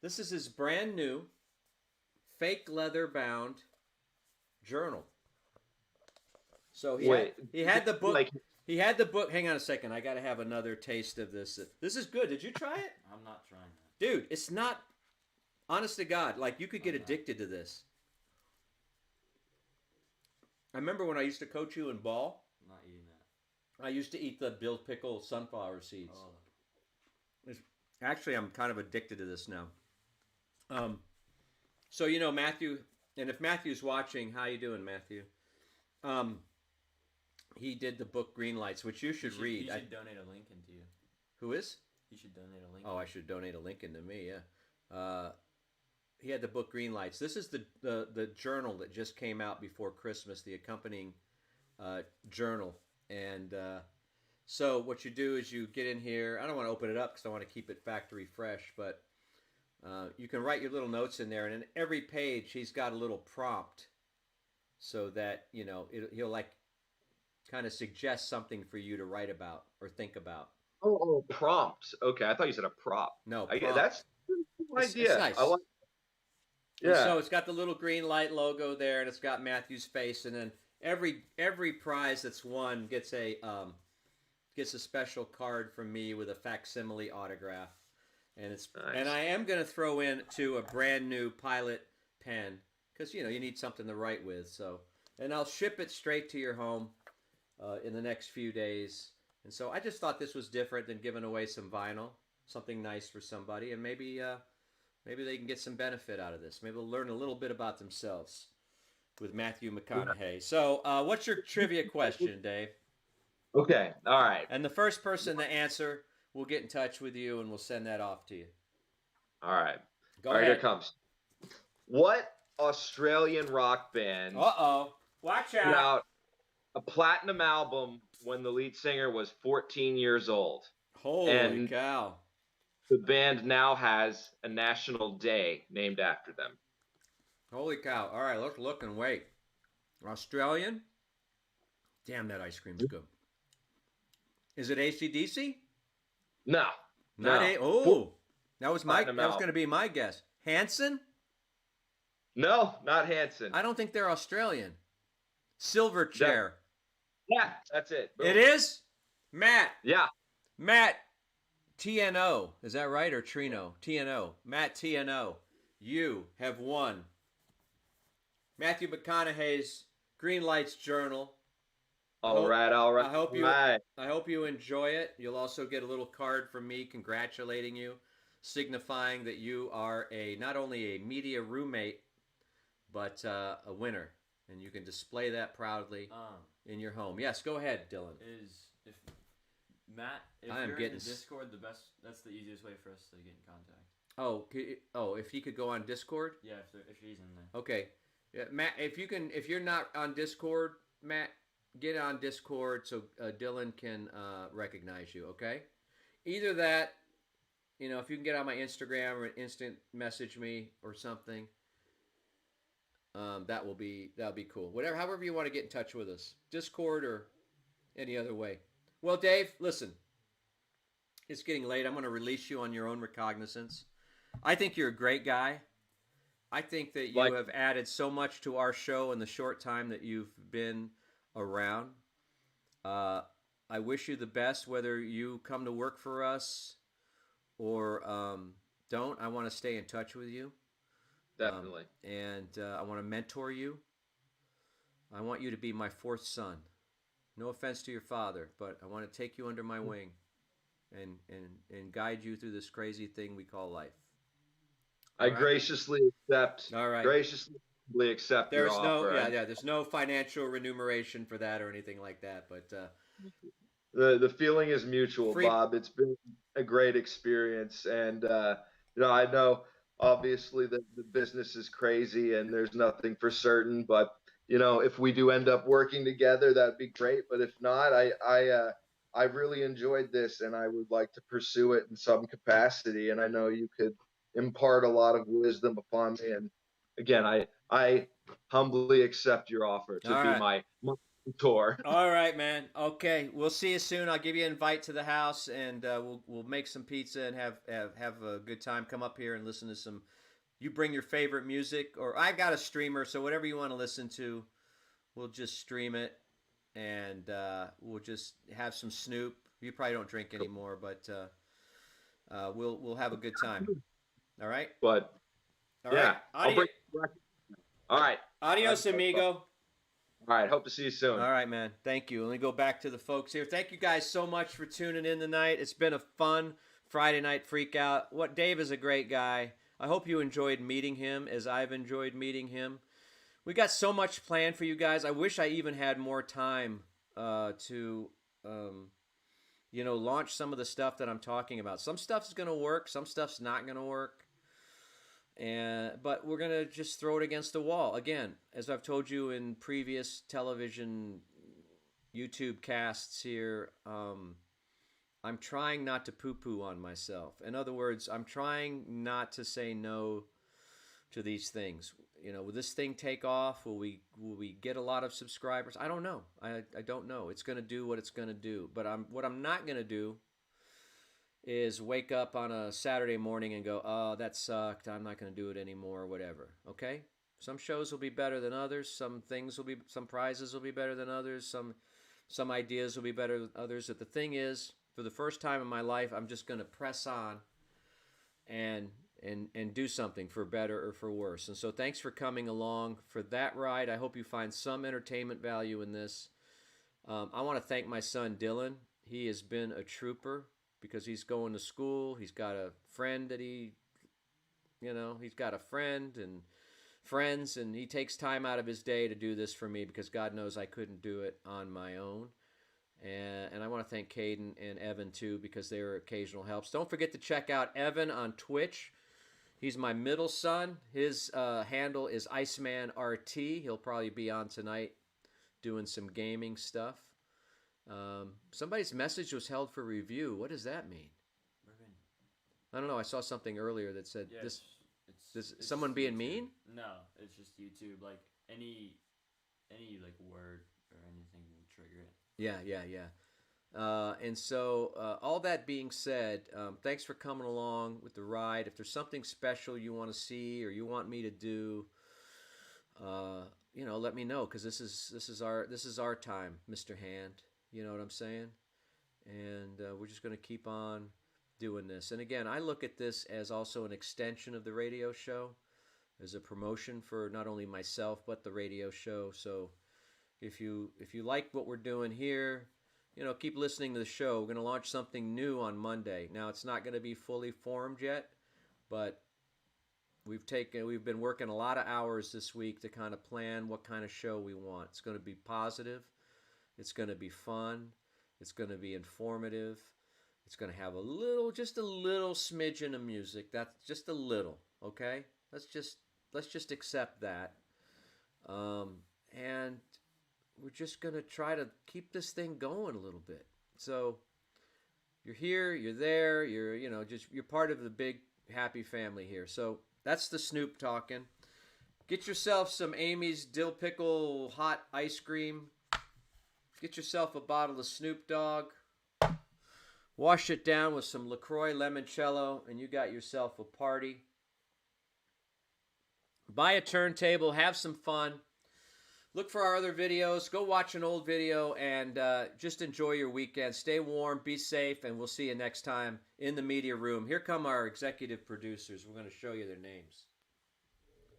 Speaker 1: This is his brand new, fake leather bound journal. So he had the book.
Speaker 3: Like,
Speaker 1: He had the book. Hang on a second. I got to have another taste of this. This is good. Did you try it?
Speaker 2: I'm not trying that.
Speaker 1: Dude, it's not. Honest to God, like you could get addicted to this. I remember when I used to coach you in ball.
Speaker 2: I'm not eating that.
Speaker 1: I used to eat the Bill Pickle sunflower seeds.
Speaker 2: Oh.
Speaker 1: Actually, I'm kind of addicted to this now. So you know Matthew, and if Matthew's watching, how you doing, Matthew? He did the book Green Lights, which you should read.
Speaker 2: He should donate a Lincoln to you.
Speaker 1: Who is?
Speaker 2: He should donate a Lincoln.
Speaker 1: Oh, I should donate a Lincoln to me. Yeah. He had the book Green Lights. This is the journal that just came out before Christmas, the accompanying journal. And so what you do is you get in here. I don't want to open it up because I want to keep it factory fresh, but you can write your little notes in there. And in every page, he's got a little prompt so that, you know, he'll like kind of suggest something for you to write about or think about.
Speaker 3: oh, prompts. Okay, I thought you said a prop.
Speaker 1: No,
Speaker 3: I,
Speaker 1: prompt.
Speaker 3: that's a good
Speaker 1: It's
Speaker 3: idea.
Speaker 1: nice.
Speaker 3: I like.
Speaker 1: And
Speaker 3: Yeah.
Speaker 1: so it's got the little green light logo there, and it's got Matthew's face, and then every prize that's won gets a special card from me with a facsimile autograph, and it's
Speaker 3: Nice.
Speaker 1: and I am going to throw in to a brand new Pilot pen because you know you need something to write with. So and I'll ship it straight to your home in the next few days. And so I just thought this was different than giving away some vinyl, something nice for somebody, and maybe they can get some benefit out of this. Maybe they'll learn a little bit about themselves with Matthew McConaughey. So what's your trivia question, Dave?
Speaker 3: Okay. All right.
Speaker 1: And the first person to answer will get in touch with you, and we'll send that off to you.
Speaker 3: All right.
Speaker 1: Go
Speaker 3: All right. Here
Speaker 1: ahead.
Speaker 3: it comes. What Australian rock band
Speaker 1: Uh-oh. Watch
Speaker 3: put
Speaker 1: out.
Speaker 3: out a platinum album when the lead singer was 14 years old?
Speaker 1: Holy
Speaker 3: and-
Speaker 1: cow.
Speaker 3: The band now has a national day named after them.
Speaker 1: Holy cow. All right, let's look and wait. Australian? Damn, that ice cream's good. Is it AC/DC?
Speaker 3: No.
Speaker 1: Not
Speaker 3: no.
Speaker 1: Oh, that was
Speaker 3: Platinum album.
Speaker 1: going to be my guess. Hanson?
Speaker 3: No, not Hanson.
Speaker 1: I don't think they're Australian. Silverchair.
Speaker 3: Yeah, that's it. Boom.
Speaker 1: It is Matt.
Speaker 3: Yeah.
Speaker 1: Matt TNO. Is that right or Trino? TNO. Matt TNO. You have won Matthew McConaughey's Green Lights Journal.
Speaker 3: All right.
Speaker 1: I hope you enjoy it. You'll also get a little card from me congratulating you, signifying that you are not only a media roommate but a winner, and you can display that proudly in your home. Yes, go ahead, Dylan.
Speaker 2: If Matt, if
Speaker 1: I am
Speaker 2: you're
Speaker 1: getting
Speaker 2: in the Discord, that's the easiest way for us to get in contact.
Speaker 1: If he could go on Discord.
Speaker 2: Yeah, if he's in there.
Speaker 1: Okay, yeah, Matt. If you're not on Discord, Matt, get on Discord so Dylan can recognize you. Okay, either that, if you can get on my Instagram or instant message me or something. That'll be cool. However you want to get in touch with us, Discord or any other way. Well, Dave, listen, it's getting late. I'm going to release you on your own recognizance. I think you're a great guy. I think that you have added so much to our show in the short time that you've been around. I wish you the best, whether you come to work for us or don't. I want to stay in touch with you.
Speaker 3: Definitely.
Speaker 1: I want to mentor you. I want you to be my fourth son. No offense to your father, but I want to take you under my wing and guide you through this crazy thing we call life.
Speaker 3: I graciously accept.
Speaker 1: All right.
Speaker 3: Graciously accept your offer.
Speaker 1: There's no financial remuneration for that or anything like that, but
Speaker 3: the feeling is mutual, Bob. It's been a great experience, and I know obviously the business is crazy and there's nothing for certain, but if we do end up working together, that'd be great. But if not, I really enjoyed this, and I would like to pursue it in some capacity. And I know you could impart a lot of wisdom upon me. And again, I humbly accept your offer to be my mentor.
Speaker 1: All right, man. Okay, we'll see you soon. I'll give you an invite to the house, and we'll make some pizza and have a good time. Come up here and listen to some. You bring your favorite music, or I got a streamer, so whatever you want to listen to, we'll just stream it, and we'll just have some Snoop. You probably don't drink anymore, but we'll have a good time. All right.
Speaker 3: But
Speaker 1: all right.
Speaker 3: All right.
Speaker 1: Adios, amigo.
Speaker 3: All right. Hope to see you soon.
Speaker 1: All right, man. Thank you. Let me go back to the folks here. Thank you guys so much for tuning in tonight. It's been a fun Friday night freak out. Dave is a great guy. I hope you enjoyed meeting him as I've enjoyed meeting him. We got so much planned for you guys. I wish I even had more time to launch some of the stuff that I'm talking about. Some stuff's going to work. Some stuff's not going to work. But we're going to just throw it against the wall. Again, as I've told you in previous television YouTube casts here, I'm trying not to poo-poo on myself. In other words, I'm trying not to say no to these things. Will this thing take off? Will we get a lot of subscribers? I don't know. I don't know. It's going to do what it's going to do. But what I'm not going to do is wake up on a Saturday morning and go, oh, that sucked. I'm not going to do it anymore or whatever. Okay? Some shows will be better than others. Some prizes will be better than others. Some ideas will be better than others. But the thing is, for the first time in my life, I'm just going to press on and do something for better or for worse. And so thanks for coming along for that ride. I hope you find some entertainment value in this. I want to thank my son, Dylan. He has been a trooper because he's going to school. He's got a friend that he's got a friend and friends, and he takes time out of his day to do this for me because God knows I couldn't do it on my own. And I want to thank Caden and Evan, too, because they were occasional helps. Don't forget to check out Evan on Twitch. He's my middle son. His handle is IcemanRT. He'll probably be on tonight doing some gaming stuff. Somebody's message was held for review. What does that mean? I don't know. I saw something earlier that said it's someone being
Speaker 2: YouTube.
Speaker 1: Mean?
Speaker 2: No, it's just YouTube. Like any like word or anything will trigger it.
Speaker 1: Yeah. And so all that being said, thanks for coming along with the ride. If there's something special you want to see or you want me to do, let me know, because this is our time, Mr. Hand. You know what I'm saying? And we're just going to keep on doing this. And again, I look at this as also an extension of the radio show, as a promotion for not only myself but the radio show. So if you like what we're doing here, keep listening to the show. We're going to launch something new on Monday. Now, it's not going to be fully formed yet, but we've been working a lot of hours this week to kind of plan what kind of show we want. It's going to be positive. It's going to be fun. It's going to be informative. It's going to have just a little smidgen of music. That's just a little, okay? Let's just accept that. And we're just going to try to keep this thing going a little bit. So you're here, you're there, you're part of the big happy family here. So that's the Snoop talking. Get yourself some Amy's dill pickle hot ice cream. Get yourself a bottle of Snoop Dogg. Wash it down with some LaCroix limoncello, and you got yourself a party. Buy a turntable, have some fun. Look for our other videos. Go watch an old video, and just enjoy your weekend. Stay warm, be safe, and we'll see you next time in the media room. Here come our executive producers. We're going to show you their names.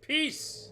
Speaker 1: Peace!